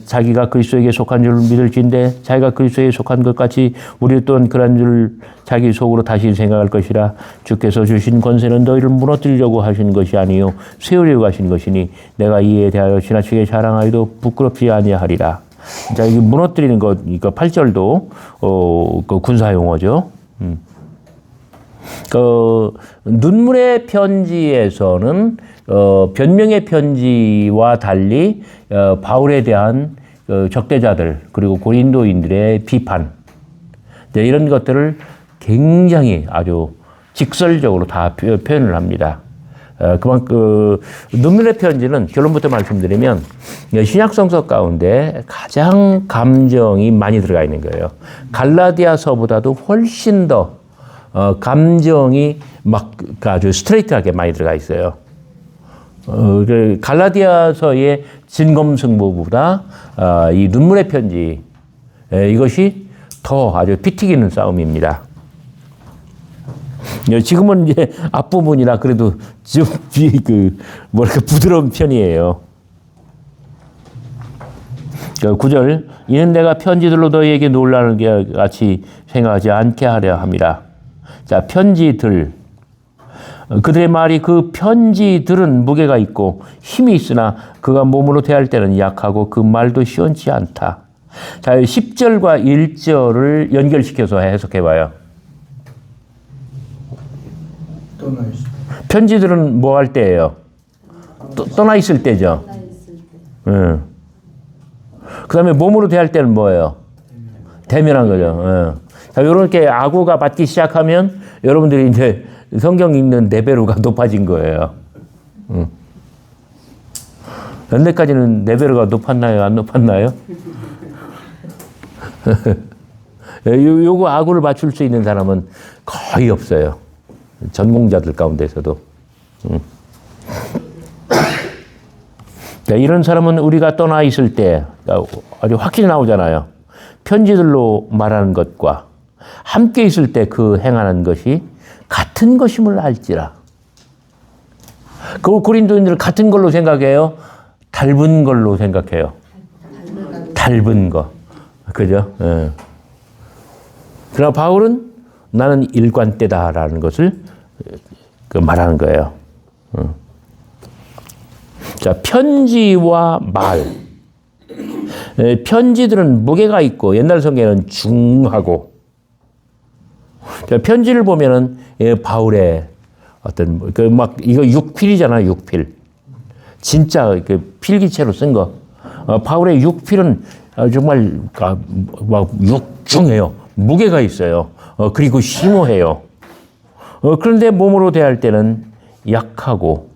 자기가 그리스도에게 속한 줄 믿을진데 자기가 그리스도에게 속한 것 같이 우리 또한 그런 줄 자기 속으로 다시 생각할 것이라. 주께서 주신 권세는 너희를 무너뜨리려고 하신 것이 아니요 세우려고 하신 것이니 내가 이에 대하여 지나치게 자랑하여도 부끄럽지 아니하리라. 자, 이 무너뜨리는 것, 그러니까 8절도 그 군사 용어죠. 눈물의 편지에서는 변명의 편지와 달리 바울에 대한 적대자들 그리고 고린도인들의 비판, 네, 이런 것들을 굉장히 아주 직설적으로 다 표현을 합니다. 그만큼 눈물의 편지는 결론부터 말씀드리면 신약 성서 가운데 가장 감정이 많이 들어가 있는 거예요. 갈라디아서보다도 훨씬 더 감정이 막 아주 스트레이트하게 많이 들어가 있어요. 갈라디아서의 진검승부보다 이 눈물의 편지, 이것이 더 아주 피 튀기는 싸움입니다. 지금은 이제 앞부분이나 그래도 좀 뭐랄까 부드러운 편이에요. 9절, 이는 내가 편지들로 너희에게 놀라는 게 같이 생각하지 않게 하려 함이라. 자, 편지들. 그들의 말이 그 편지들은 무게가 있고 힘이 있으나 그가 몸으로 대할 때는 약하고 그 말도 시원치 않다. 자, 10절과 1절을 연결시켜서 해석해 봐요. 편지들은 뭐 할 때예요? 떠나 있을 때죠. 그 다음에 몸으로 대할 때는 뭐예요? 대면한 거죠. 자, 이렇게 아구가 받기 시작하면 여러분들이 이제 성경 읽는 레벨로가 높아진 거예요. 연대까지는 레벨로가 높았나요? 안 높았나요? 요거 아구를 맞출 수 있는 사람은 거의 없어요. 전공자들 가운데서도. 이런 사람은 우리가 떠나 있을 때 아주 확실히 나오잖아요. 편지들로 말하는 것과 함께 있을 때 그 행하는 것이 같은 것임을 알지라. 그 고린도인들 같은 걸로 생각해요? 닮은 걸로 생각해요? 닮은 거. 그죠? 예. 그러나 바울은 나는 일관되다라는 것을 말하는 거예요. 자, 편지와 말. 편지들은 무게가 있고 옛날 성경에는 중하고. 자, 편지를 보면은 바울의 어떤 이거 육필이잖아요, 육필. 진짜 그 필기체로 쓴 거. 바울의 육필은 정말 막 육중해요. 무게가 있어요. 그리고 심오해요. 그런데 몸으로 대할 때는 약하고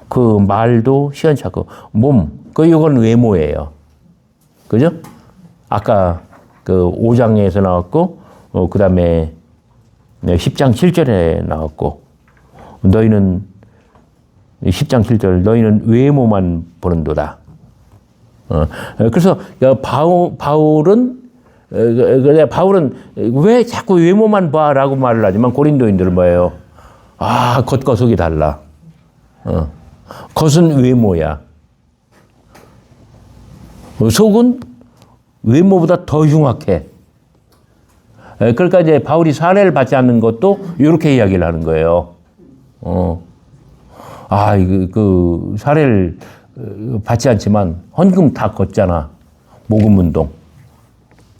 그 말도 시원찮고 이건 외모예요. 그죠? 아까 그 5장에서 나왔고 그 다음에 10장 7절에 나왔고 너희는 10장 7절 너희는 외모만 보는도다. 그래서 바울은 왜 자꾸 외모만 봐라고 말을 하지만 고린도인들은 뭐예요? 겉과 속이 달라. 겉은 외모야. 속은 외모보다 더 흉악해. 그러니까 이제 바울이 사례를 받지 않는 것도 이렇게 이야기를 하는 거예요. 그 사례를 받지 않지만 헌금 다 걷잖아. 모금 운동.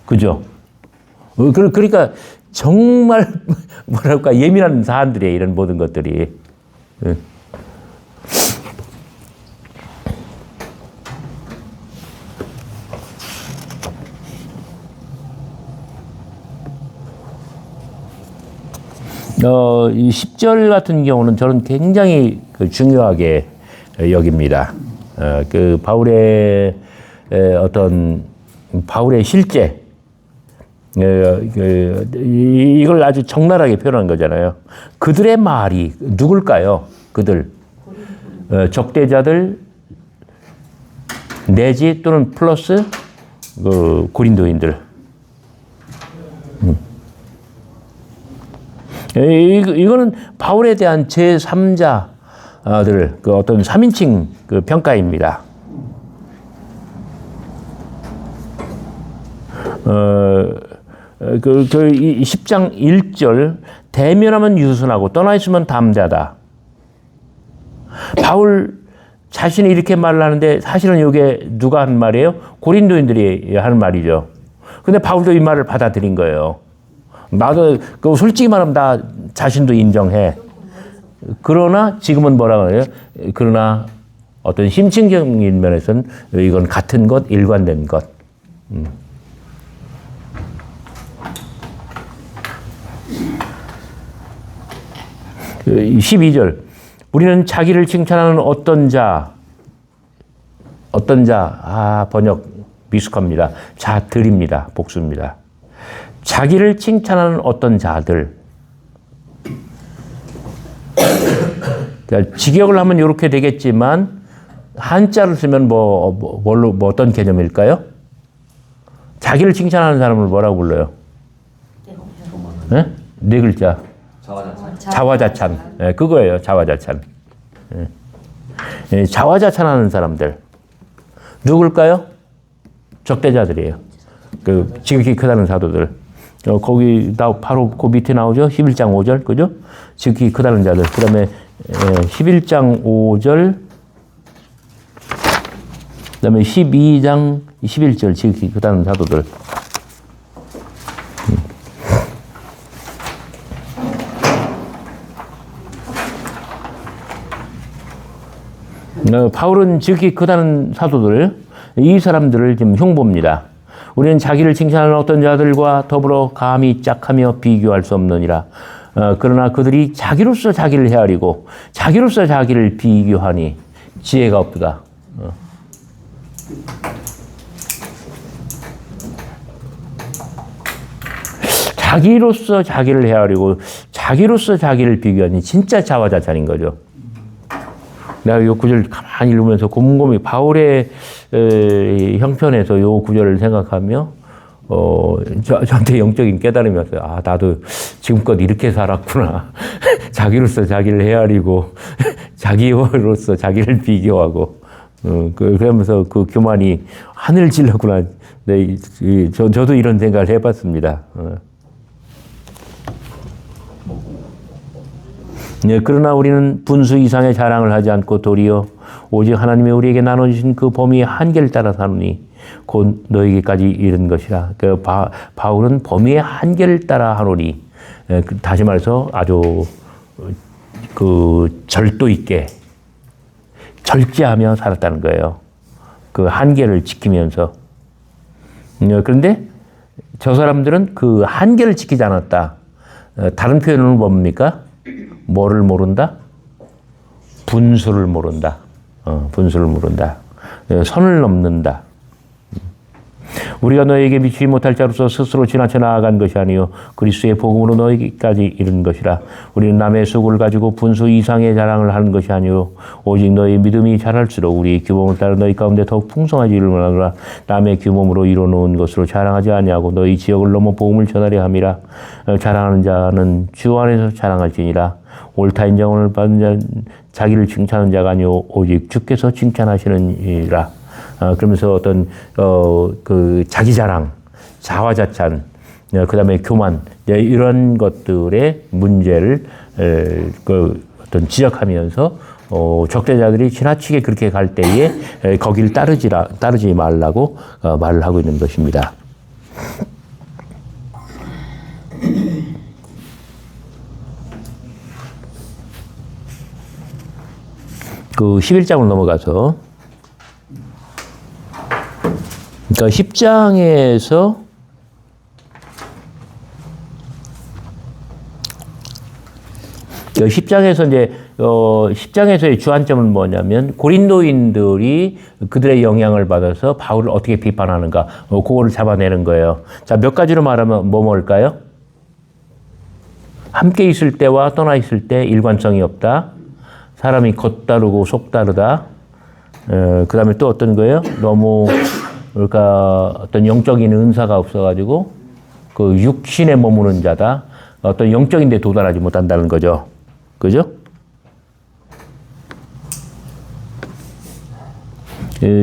그죠? 그러니까 정말 뭐랄까 예민한 사안들이에요. 이런 모든 것들이. 이 10절 같은 경우는 저는 굉장히 중요하게 여깁니다. 그 바울의 어떤 바울의 실제 이걸 아주 적나라하게 표현한 거잖아요. 그들의 말이 누굴까요? 그들 적대자들 내지 또는 플러스 그 고린도인들. 이거는 바울에 대한 제3자들 그 어떤 3인칭 그 평가입니다. 그 10장 1절 대면하면 유순하고 떠나 있으면 담대하다. 바울 자신이 이렇게 말을 하는데 사실은 이게 누가 한 말이에요? 고린도인들이 하는 말이죠. 근데 바울도 이 말을 받아들인 거예요. 나도 그 솔직히 말하면 나 자신도 인정해. 그러나 지금은 뭐라고 해요? 그러나 어떤 심층적인 면에서는 이건 같은 것, 일관된 것. 12절 우리는 자기를 칭찬하는 어떤 자, 번역 미숙합니다. 자들입니다. 복수입니다. 자기를 칭찬하는 어떤 자들. 직역을 하면 이렇게 되겠지만 한자를 쓰면 뭐 어떤 개념일까요? 자기를 칭찬하는 사람을 뭐라고 불러요? 네? 네 글자. 자화자찬. 네, 그거예요. 자화자찬. 네. 자화자찬하는 사람들. 누굴까요? 적대자들이에요. 그 지극히 크다는 사도들. 거기 바로 그 밑에 나오죠. 11장 5절. 그죠? 지극히 크다는 자들. 그 다음에 11장 5절. 그 다음에 12장 11절. 지극히 크다는 사도들. 바울은 지극히 크다는 사도들, 이 사람들을 지금 흉보입니다. 우리는 자기를 칭찬하는 어떤 자들과 더불어 감히 짝하며 비교할 수 없느니라. 그러나 그들이 자기로서 자기를 헤아리고 자기로서 자기를 비교하니 지혜가 없다. 자기로서 자기를 헤아리고 자기로서 자기를 비교하니 진짜 자화자찬인 거죠. 내가 이 구절 가만히 읽으면서 곰곰이 바울의 형편에서 이 구절을 생각하며 저한테 영적인 깨달음이 왔어요. 아, 나도 지금껏 이렇게 살았구나. 자기로서 자기를 헤아리고 자기로서 자기를 비교하고 그러면서 그 교만이 하늘 찔렀구나. 네, 저도 이런 생각을 해봤습니다. 네, 그러나 우리는 분수 이상의 자랑을 하지 않고 도리어 오직 하나님이 우리에게 나눠주신 그 범위의 한계를 따라 사노니 곧 너에게까지 이른 것이라. 그 바울은 범위의 한계를 따라 하노니, 다시 말해서 아주 그 절도 있게 절제하며 살았다는 거예요. 그 한계를 지키면서. 그런데 저 사람들은 그 한계를 지키지 않았다. 다른 표현은 뭡니까? 뭐를 모른다? 분수를 모른다. 분수를 모른다. 선을 넘는다. 우리가 너에게 미치지 못할 자로서 스스로 지나쳐 나아간 것이 아니요 그리스도의 복음으로 너에게까지 이른 것이라. 우리는 남의 수고를 가지고 분수 이상의 자랑을 하는 것이 아니요 오직 너희 믿음이 자랄수록 우리 규범을 따라 너희 가운데 더욱 풍성하지를 원하노라. 남의 규범으로 이뤄놓은 것으로 자랑하지 아니하고 너희 지역을 넘어 복음을 전하려 함이라. 자랑하는 자는 주 안에서 자랑할지니라. 옳다 인정을 받은 자는 자기를 칭찬하는 자가 아니요 오직 주께서 칭찬하시느니라. 그러면서 어떤 그 자기 자랑, 자화자찬, 그 다음에 교만 이런 것들의 문제를 그 어떤 지적하면서 적대자들이 지나치게 그렇게 갈 때에 거기를 따르지 말라고 말을 하고 있는 것입니다. 그 11장을 넘어가서 그러니까 10장에서 10장에서 이제 10장에서의 주안점은 뭐냐면 고린도인들이 그들의 영향을 받아서 바울을 어떻게 비판하는가 그거를 잡아내는 거예요. 자, 몇 가지로 말하면 뭘까요? 함께 있을 때와 떠나 있을 때 일관성이 없다. 사람이 겉다르고 속다르다. 그 다음에 또 어떤 거예요? 너무 그러니까 어떤 영적인 은사가 없어가지고 그 육신에 머무는 자다. 어떤 영적인 데 도달하지 못한다는 거죠. 그죠?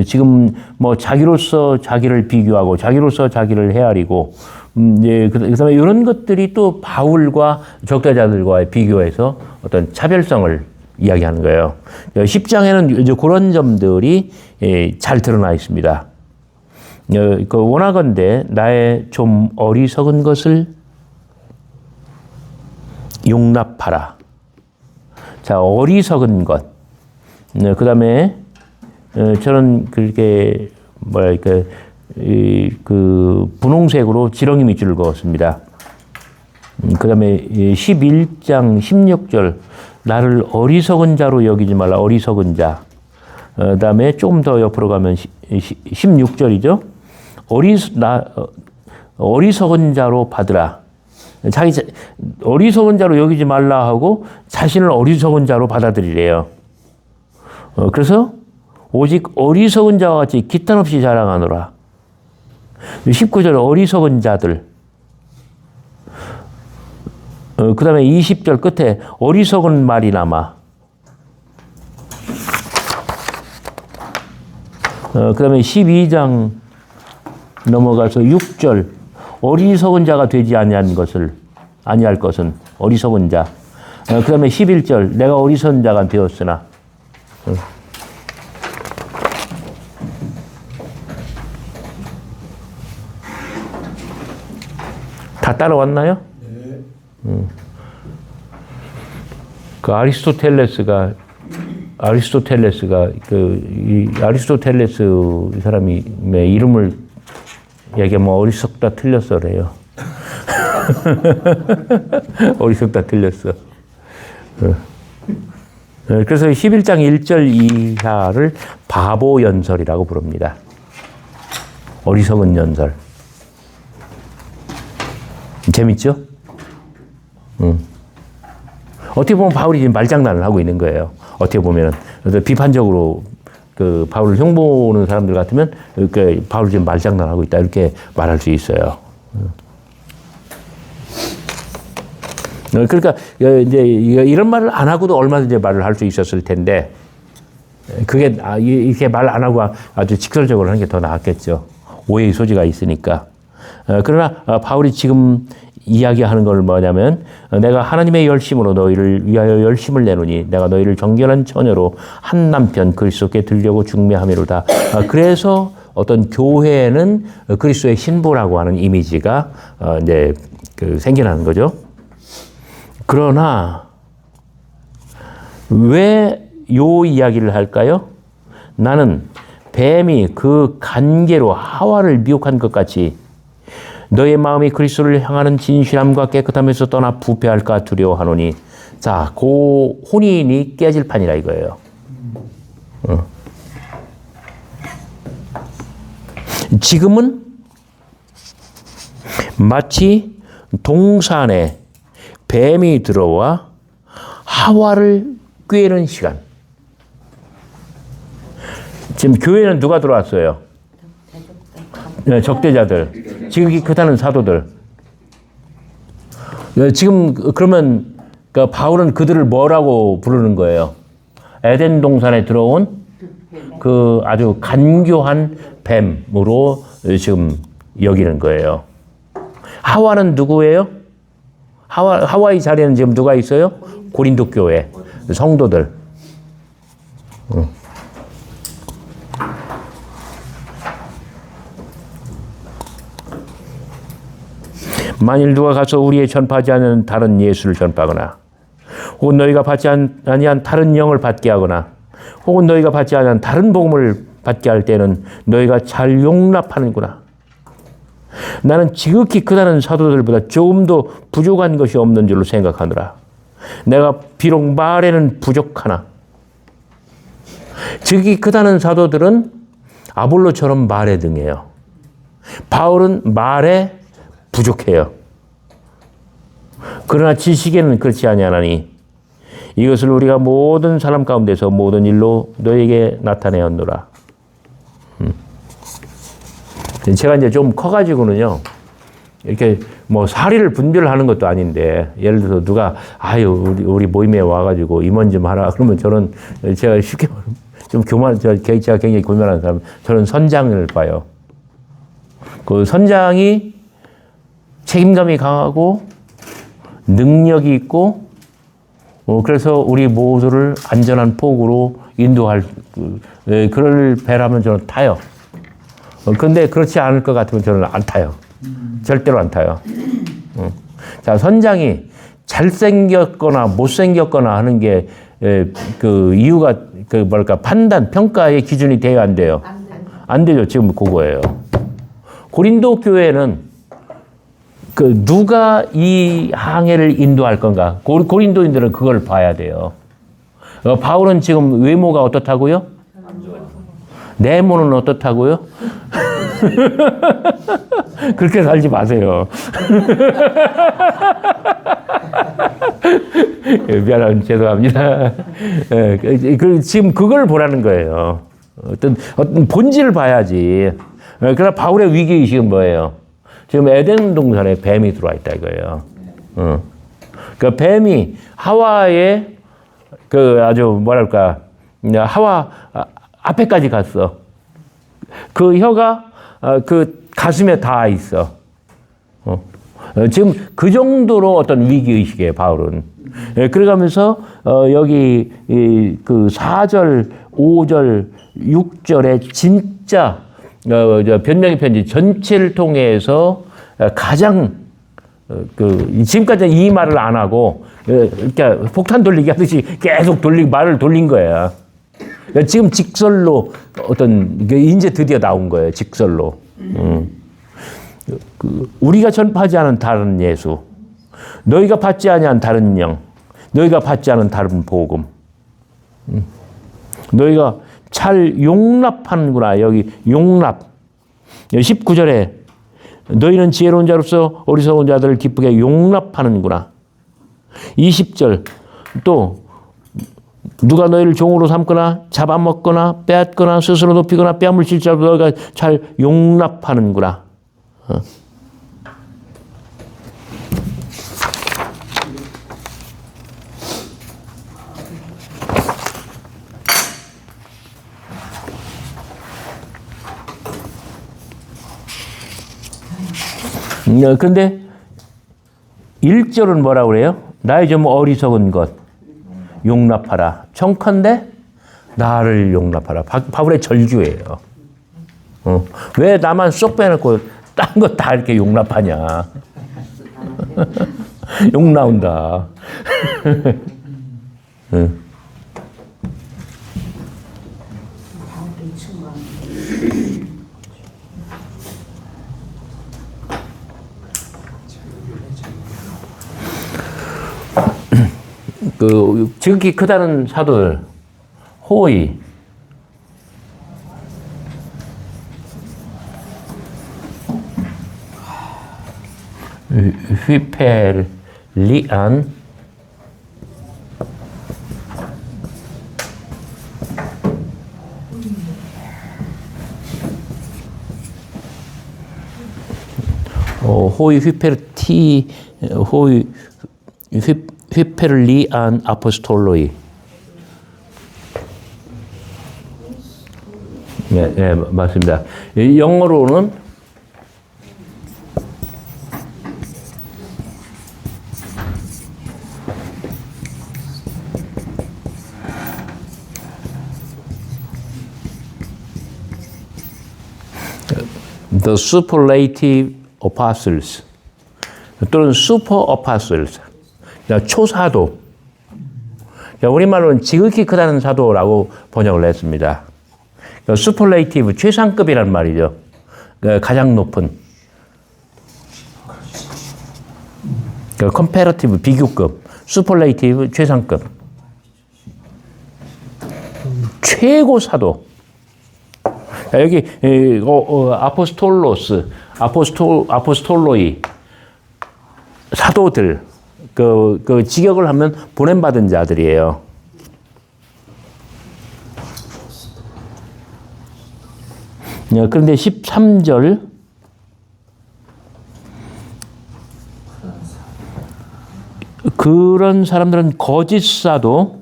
지금 뭐 자기로서 자기를 비교하고 자기로서 자기를 헤아리고 이제 그다음에 이런 것들이 또 바울과 적대자들과의 비교해서 어떤 차별성을 이야기하는 거예요. 10장에는 이제 그런 점들이 잘 드러나 있습니다. 원하건대 나의 좀 어리석은 것을 용납하라. 자, 어리석은 것. 그 다음에 저는 그렇게 뭐랄까 그 분홍색으로 지렁이 밑줄을 그었습니다. 그 다음에 11장 16절 나를 어리석은 자로 여기지 말라. 어리석은 자. 그 다음에 조금 더 옆으로 가면 16절이죠. 어리석은 자로 받으라. 어리석은 자로 여기지 말라 하고 자신을 어리석은 자로 받아들이래요. 그래서 오직 어리석은 자와 같이 기탄 없이 자랑하노라. 19절 어리석은 자들. 그 다음에 20절 끝에 어리석은 말이 남아. 그 다음에 12장 넘어가서 6절 어리석은 자가 되지 아니할 것은 어리석은 자. 그 다음에 11절 내가 어리석은 자가 되었으나. 다 따라왔나요? 네. 그 아리스토텔레스가 아리스토텔레스 이 사람이 이름을 얘기하면 어리석다 틀렸어 그래요. 어리석다 틀렸어. 그래서 11장 1절 이하를 바보 연설이라고 부릅니다. 어리석은 연설. 재밌죠? 어떻게 보면 바울이 지금 말장난을 하고 있는 거예요. 어떻게 보면 비판적으로 그 바울을 흉보는 사람들 같으면 그 바울이 지금 말장난을 하고 있다 이렇게 말할 수 있어요. 그러니까 이제 이런 말을 안 하고도 얼마든지 말을 할 수 있었을 텐데 그게 이렇게 말 안 하고 아주 직설적으로 하는 게 더 나았겠죠. 오해의 소지가 있으니까. 그러나 바울이 지금 이야기하는 걸 뭐냐면 내가 하나님의 열심으로 너희를 위하여 열심을 내노니 내가 너희를 정결한 처녀로 한 남편 그리스도께 들려고 중매하미로다. 그래서 어떤 교회는 그리스도의 신부라고 하는 이미지가 이제 생겨나는 거죠. 그러나 왜 요 이야기를 할까요? 나는 뱀이 그 간계로 하와를 미혹한 것 같이 너의 마음이 그리스도를 향하는 진실함과 깨끗함에서 떠나 부패할까 두려워하노니. 자, 그 혼인이 깨질 판이라 이거예요. 지금은 마치 동산에 뱀이 들어와 하와를 꿰는 시간. 지금 교회는 누가 들어왔어요? 적대자들. 지극히 크다는 사도들. 지금 그러면 그 바울은 그들을 뭐라고 부르는 거예요? 에덴 동산에 들어온 그 아주 간교한 뱀으로 지금 여기는 거예요. 하와는 누구예요? 하와의 자리에는 지금 누가 있어요? 고린도 교회 성도들. 만일 누가 가서 우리의 전파하지 않은 다른 예수를 전파하거나 혹은 너희가 받지 아니한 다른 영을 받게 하거나 혹은 너희가 받지 아니한 다른 복음을 받게 할 때는 너희가 잘 용납하는구나. 나는 지극히 크다는 사도들보다 조금도 부족한 것이 없는 줄로 생각하노라. 내가 비록 말에는 부족하나. 즉이 크다는 사도들은 아볼로처럼 말에 등해요. 바울은 말에 부족해요. 그러나 지식에는 그렇지 아니하나니 이것을 우리가 모든 사람 가운데서 모든 일로 너에게 나타내었노라. 제가 이제 좀 커가지고는요, 이렇게 뭐 사리를 분별하는 것도 아닌데, 예를 들어서 누가, 우리 모임에 와가지고 임원 좀 하라. 그러면 저는 제가 쉽게 말하면 좀 제가 굉장히 교만한 사람, 저는 선장을 봐요. 그 선장이 책임감이 강하고 능력이 있고, 그래서 우리 모두를 안전한 폭으로 인도할, 그럴 배라면 저는 타요. 근데 그렇지 않을 것 같으면 저는 안 타요. 절대로 안 타요. 자, 선장이 잘생겼거나 못생겼거나 하는 게, 그 이유가, 판단, 평가의 기준이 돼야 안 돼요? 안 되죠. 지금 그거예요. 고린도 교회는 누가 이 항해를 인도할 건가? 고린도인들은 그걸 봐야 돼요. 바울은 지금 외모가 어떻다고요? 내모는 어떻다고요? 그렇게 살지 마세요. 미안합니다. 죄송합니다. 지금 그걸 보라는 거예요. 어떤 본질을 봐야지. 그러나 바울의 위기의식은 뭐예요? 지금 에덴 동산에 뱀이 들어와 있다 이거예요. 그 뱀이 하와의 아주 뭐랄까, 하와 앞에까지 갔어. 그 혀가 그 가슴에 닿아 있어. 지금 그 정도로 어떤 위기의식이에요, 바울은. 그러면서 여기 그 4절, 5절, 6절에 진짜 변명의 편지 전체를 통해서 가장 지금까지 이 말을 안 하고 이렇게 폭탄 돌리기 하듯이 계속 말을 돌린 거야. 지금 직설로 이제 드디어 나온 거예요. 직설로. 우리가 전파하지 않은 다른 예수, 너희가 받지 아니한 다른 영, 너희가 받지 않은 다른 복음, 너희가 잘 용납하는구나. 여기 용납. 19절에 너희는 지혜로운 자로서 어리석은 자들을 기쁘게 용납하는구나. 20절 또 누가 너희를 종으로 삼거나 잡아먹거나 빼앗거나 스스로 높이거나 빼앗물질자로 너희가 잘 용납하는구나. 근데 1절은 뭐라고 그래요? 나의 좀 어리석은 것 용납하라. 청컨대 나를 용납하라. 바울의 절규예요. 왜 나만 쏙 빼놓고 딴 거 다 이렇게 용납하냐. 욕 나온다. 지극히 크다는 사도들, 호의, 휘페리안, 호의 휘페르티, 호의 휘페르리안 아포스톨로이. 네, 맞습니다. 영어로는 The Superlative Apostles 또는 Super Apostles, 초사도. 우리말로는 지극히 크다는 사도라고 번역을 했습니다. 슈퍼레이티브, 최상급이라는 말이죠. 가장 높은. 컴패러티브, 비교급. 슈퍼레이티브 최상급. 최고 사도. 자, 여기 아포스톨로스, 아포스톨로이 사도들 그 직역을 하면 보냄받은 자들이에요. 그런데 13절 그런 사람들은 거짓 사도,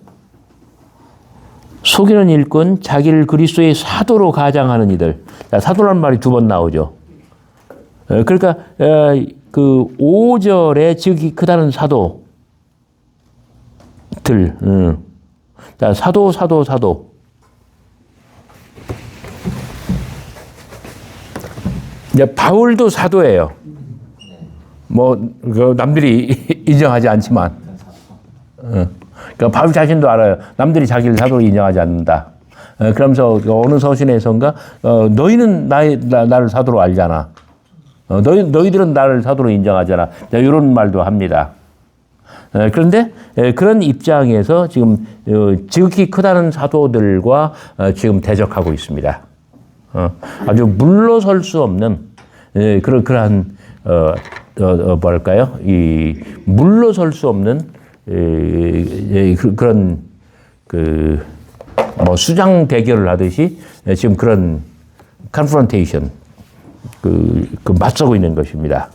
속이는 일꾼, 자기를 그리스도의 사도로 가장하는 이들. 사도라는 말이 2번 나오죠. 그러니까 그 5절에 지극히 크다는 사도들. 자, 사도. 이제 바울도 사도예요. 뭐 남들이 인정하지 않지만. 그러니까 바울 자신도 알아요. 남들이 자기를 사도로 인정하지 않는다. 그러면서 어느 서신에선가 너희는 나를 사도로 알잖아. 너희들은 나를 사도로 인정하잖아. 이런 말도 합니다. 그런데 그런 입장에서 지금 지극히 크다는 사도들과 지금 대적하고 있습니다. 아주 물러설 수 없는 그러한 뭐랄까요? 이 물러설 수 없는 그런 뭐 수장 대결을 하듯이 지금 그런 컨프런테이션 맞서고 있는 것입니다.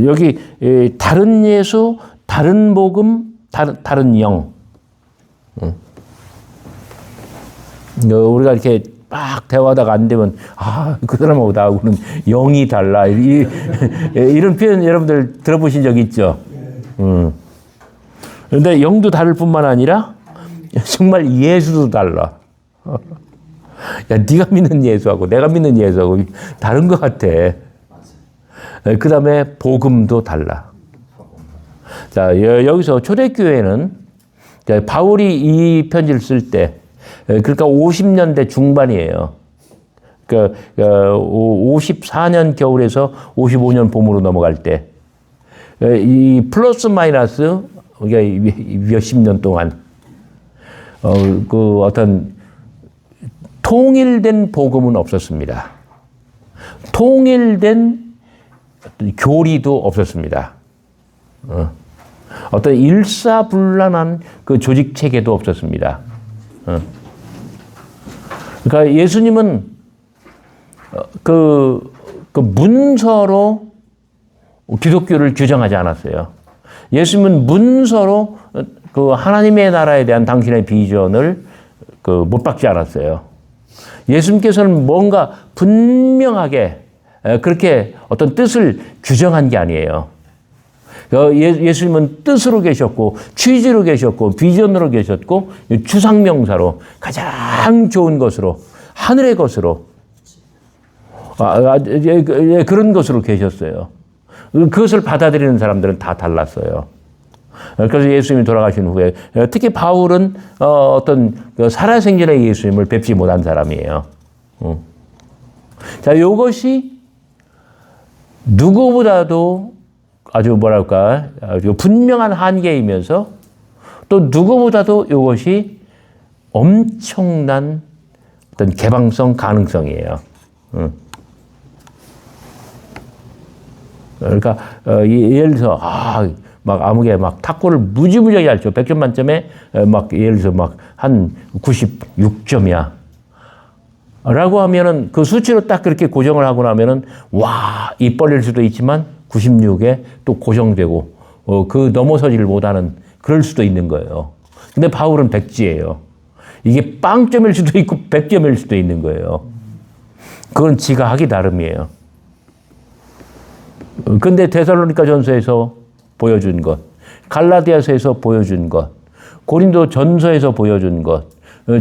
여기 다른 예수, 다른 복음, 다른 영. 우리가 이렇게 막 대화하다가 안 되면 그 사람하고 나하고는 영이 달라 이런 표현 여러분들 들어보신 적 있죠? 그런데 영도 다를 뿐만 아니라 정말 예수도 달라. 야, 네가 믿는 예수하고 내가 믿는 예수하고 다른 것 같아. 그 다음에 복음도 달라. 자, 여기서 초대교회는 바울이 이 편지를 쓸 때, 그러니까 50년대 중반이에요. 그러니까 54년 겨울에서 55년 봄으로 넘어갈 때, 이 플러스 마이너스 몇십 년 동안 그 어떤 통일된 복음은 없었습니다. 통일된 교리도 없었습니다. 어떤 일사불란한 그 조직 체계도 없었습니다. 그러니까 예수님은 그 문서로 기독교를 규정하지 않았어요. 예수님은 문서로 그 하나님의 나라에 대한 당신의 비전을 못 박지 않았어요. 예수님께서는 뭔가 분명하게 그렇게 어떤 뜻을 규정한 게 아니에요. 예수님은 뜻으로 계셨고, 취지로 계셨고, 비전으로 계셨고, 추상명사로 가장 좋은 것으로, 하늘의 것으로, 그런 것으로 계셨어요. 그것을 받아들이는 사람들은 다 달랐어요. 그래서 예수님이 돌아가신 후에, 특히 바울은 어떤 살아생전의 예수님을 뵙지 못한 사람이에요. 자, 이것이 누구보다도 아주 뭐랄까, 아주 분명한 한계이면서 또 누구보다도 이것이 엄청난 어떤 개방성, 가능성이에요. 그러니까 예를 들어서 막 아무개 막 탁구를 무지무지하게 알죠. 100점 만점에 막 예를 들어서 막 한 96점이야. 라고 하면은 그 수치로 딱 그렇게 고정을 하고 나면은 와, 입 벌릴 수도 있지만 96에 또 고정되고 그 넘어서지를 못하는 그럴 수도 있는 거예요. 근데 바울은 백지예요. 이게 빵점일 수도 있고 100점일 수도 있는 거예요. 그건 지가 하기 나름이에요. 근데 데살로니가 전서에서 보여준 것, 갈라디아서에서 보여준 것, 고린도 전서에서 보여준 것,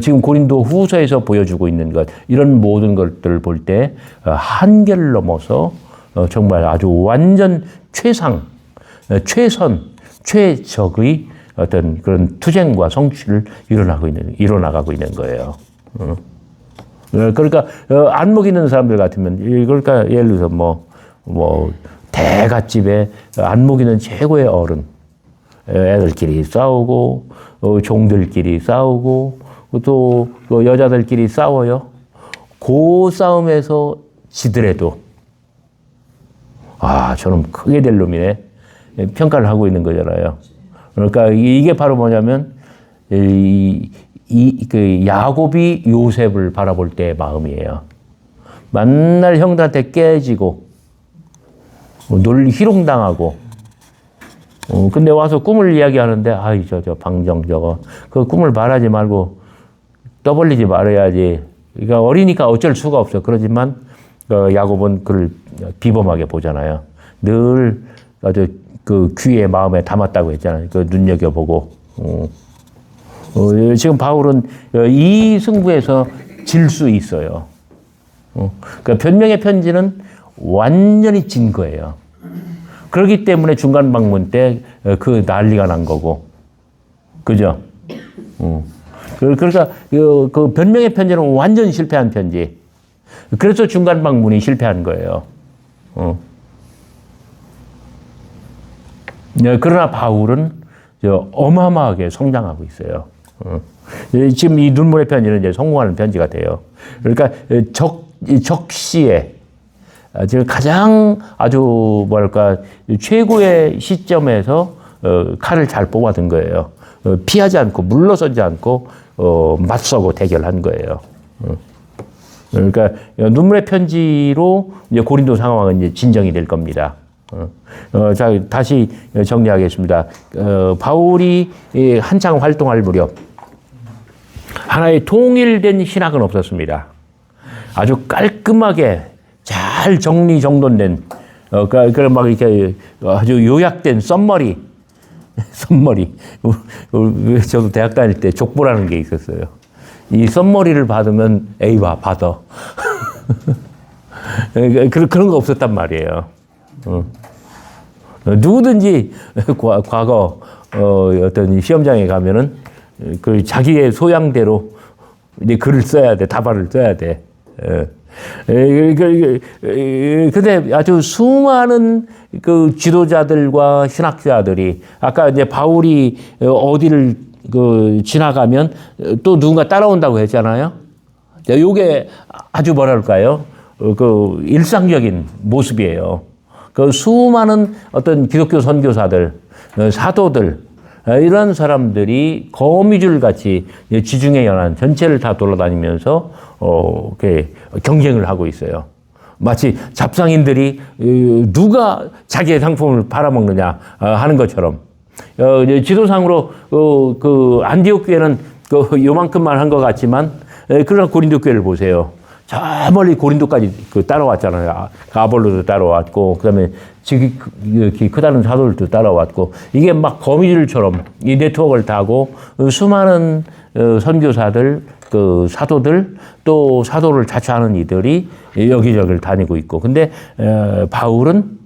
지금 고린도 후서에서 보여주고 있는 것, 이런 모든 것들을 볼 때 한계를 넘어서 정말 아주 완전 최상, 최선, 최적의 어떤 그런 투쟁과 성취를 이뤄나가고 있는 거예요. 그러니까 안목 있는 사람들 같으면, 그러니까 예를 들어서 뭐 대갓집에 안목 있는 최고의 어른, 애들끼리 싸우고, 종들끼리 싸우고, 또 여자들끼리 싸워요. 그 싸움에서 지더라도, 저놈 크게 될 놈이네. 평가를 하고 있는 거잖아요. 그러니까 이게 바로 뭐냐면, 그 야곱이 요셉을 바라볼 때의 마음이에요. 만날 형들한테 깨지고, 희롱당하고, 근데 와서 꿈을 이야기하는데, 저 방정 저거. 그 꿈을 말하지 말고 떠벌리지 말아야지. 그러니까 어리니까 어쩔 수가 없어. 그러지만, 야곱은 그를 비범하게 보잖아요. 늘 아주 그 귀에 마음에 담았다고 했잖아요. 그 눈여겨보고. 지금 바울은 이 승부에서 질 수 있어요. 그러니까 변명의 편지는 완전히 진 거예요. 그렇기 때문에 중간 방문 때 그 난리가 난 거고. 그죠? 그러니까 그 변명의 편지는 완전 실패한 편지. 그래서 중간 방문이 실패한 거예요. 그러나 바울은 어마어마하게 성장하고 있어요. 지금 이 눈물의 편지는 이제 성공하는 편지가 돼요. 그러니까 적시에 지금 가장 아주 뭐랄까 최고의 시점에서 칼을 잘 뽑아든 거예요. 피하지 않고 물러서지 않고 맞서고 대결한 거예요. 그러니까 눈물의 편지로 이제 고린도 상황은 이제 진정이 될 겁니다. 자, 다시 정리하겠습니다. 바울이 한창 활동할 무렵 하나의 통일된 신학은 없었습니다. 아주 깔끔하게 잘 정리정돈된 그런 막 이렇게 아주 요약된 썸머리. 저도 대학 다닐 때 족보라는 게 있었어요. 이 썸머리를 받으면 에이와 받아. 그런 거 없었단 말이에요. 누구든지 과거 어떤 시험장에 가면은 그 자기의 소양대로 이제 글을 써야 돼, 답안을 써야 돼. 근데 아주 수많은 그 지도자들과 신학자들이 아까 이제 바울이 어디를 지나가면 또 누군가 따라온다고 했잖아요. 요게 아주 뭐랄까요? 그 일상적인 모습이에요. 그 수많은 어떤 기독교 선교사들, 사도들, 이런 사람들이 거미줄 같이 지중해 연안 전체를 다 돌아다니면서 이렇게 경쟁을 하고 있어요. 마치 잡상인들이 누가 자기의 상품을 팔아먹느냐 하는 것처럼 지도상으로 그 안디옥 교회는 요만큼만 한 것 같지만 그러나 고린도 교회를 보세요. 저 멀리 고린도까지 따라왔잖아요. 아볼로도 따라왔고, 그 다음에 지극히 크다는 사도들도 따라왔고, 이게 막 거미줄처럼 이 네트워크를 타고 수많은 선교사들, 사도들, 또 사도를 자처하는 이들이 여기저기를 다니고 있고, 근데 바울은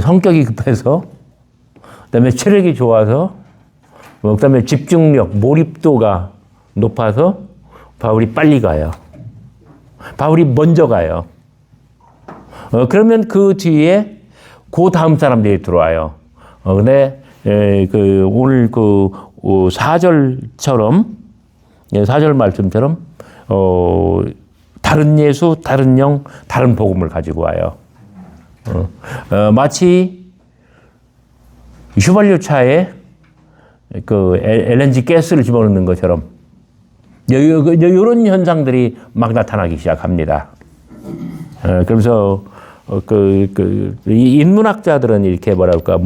성격이 급해서, 그 다음에 체력이 좋아서, 그 다음에 집중력, 몰입도가 높아서 바울이 빨리 가요. 바울이 먼저 가요. 그러면 그 뒤에 그 다음 사람들이 들어와요. 근데 오늘 4절처럼 4절 말씀처럼 다른 예수, 다른 영, 다른 복음을 가지고 와요. 마치 휘발유차에 LNG 가스를 집어넣는 것처럼 이런 현상들이 막 나타나기 시작합니다. 그래서 이 인문학자들은 이렇게 뭐랄까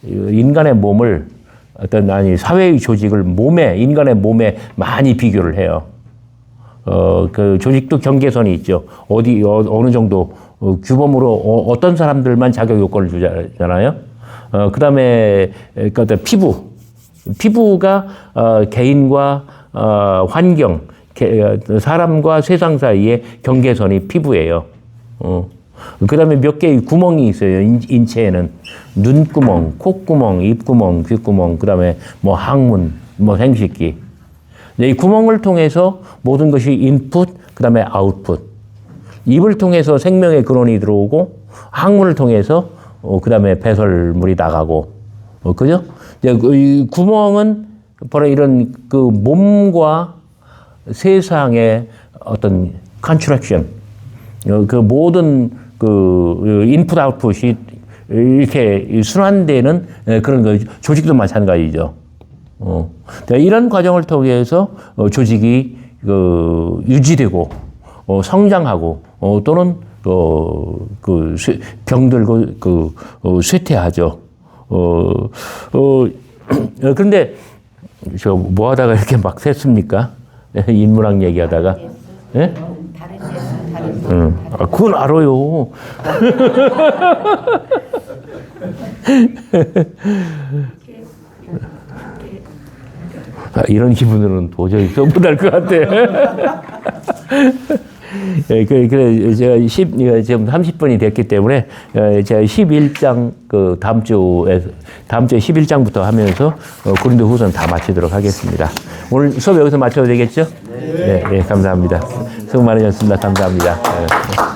인간의 몸을 사회의 조직을 인간의 몸에 많이 비교를 해요. 그 조직도 경계선이 있죠. 어느 정도 규범으로 어떤 사람들만 자격 요건을 주잖아요. 그 다음에 피부가 개인과 환경, 사람과 세상 사이의 경계선이 피부예요. 그 다음에 몇 개의 구멍이 있어요. 인체에는 눈구멍, 콧구멍, 입구멍, 귓구멍, 그 다음에 항문, 생식기. 이 구멍을 통해서 모든 것이 인풋, 그 다음에 아웃풋. 입을 통해서 생명의 근원이 들어오고, 항문을 통해서 그 다음에 배설물이 나가고, 그죠? 이제 이 구멍은 바로 이런 그 몸과 세상의 어떤 컨트랙션, 그 모든 그 인풋 아웃풋이 이렇게 순환되는 그런 거, 조직도 마찬가지죠. 이런 과정을 통해서 조직이 유지되고 성장하고 또는 병들고 쇠퇴하죠. 그런데 저 뭐 하다가 이렇게 막 샜습니까? 인문학 얘기하다가. 예? 다른 데서 다른 아, 그건 알아요. 아, 이런 기분으로는 도저히 수업 못할 것 같아. 예, 그래, 제가 지금 30분이 됐기 때문에, 제가 11장, 다음 주에 11장부터 하면서, 고린도 후서는 다 마치도록 하겠습니다. 오늘 수업 여기서 마쳐도 되겠죠? 네, 감사합니다. 수고 많으셨습니다. 감사합니다.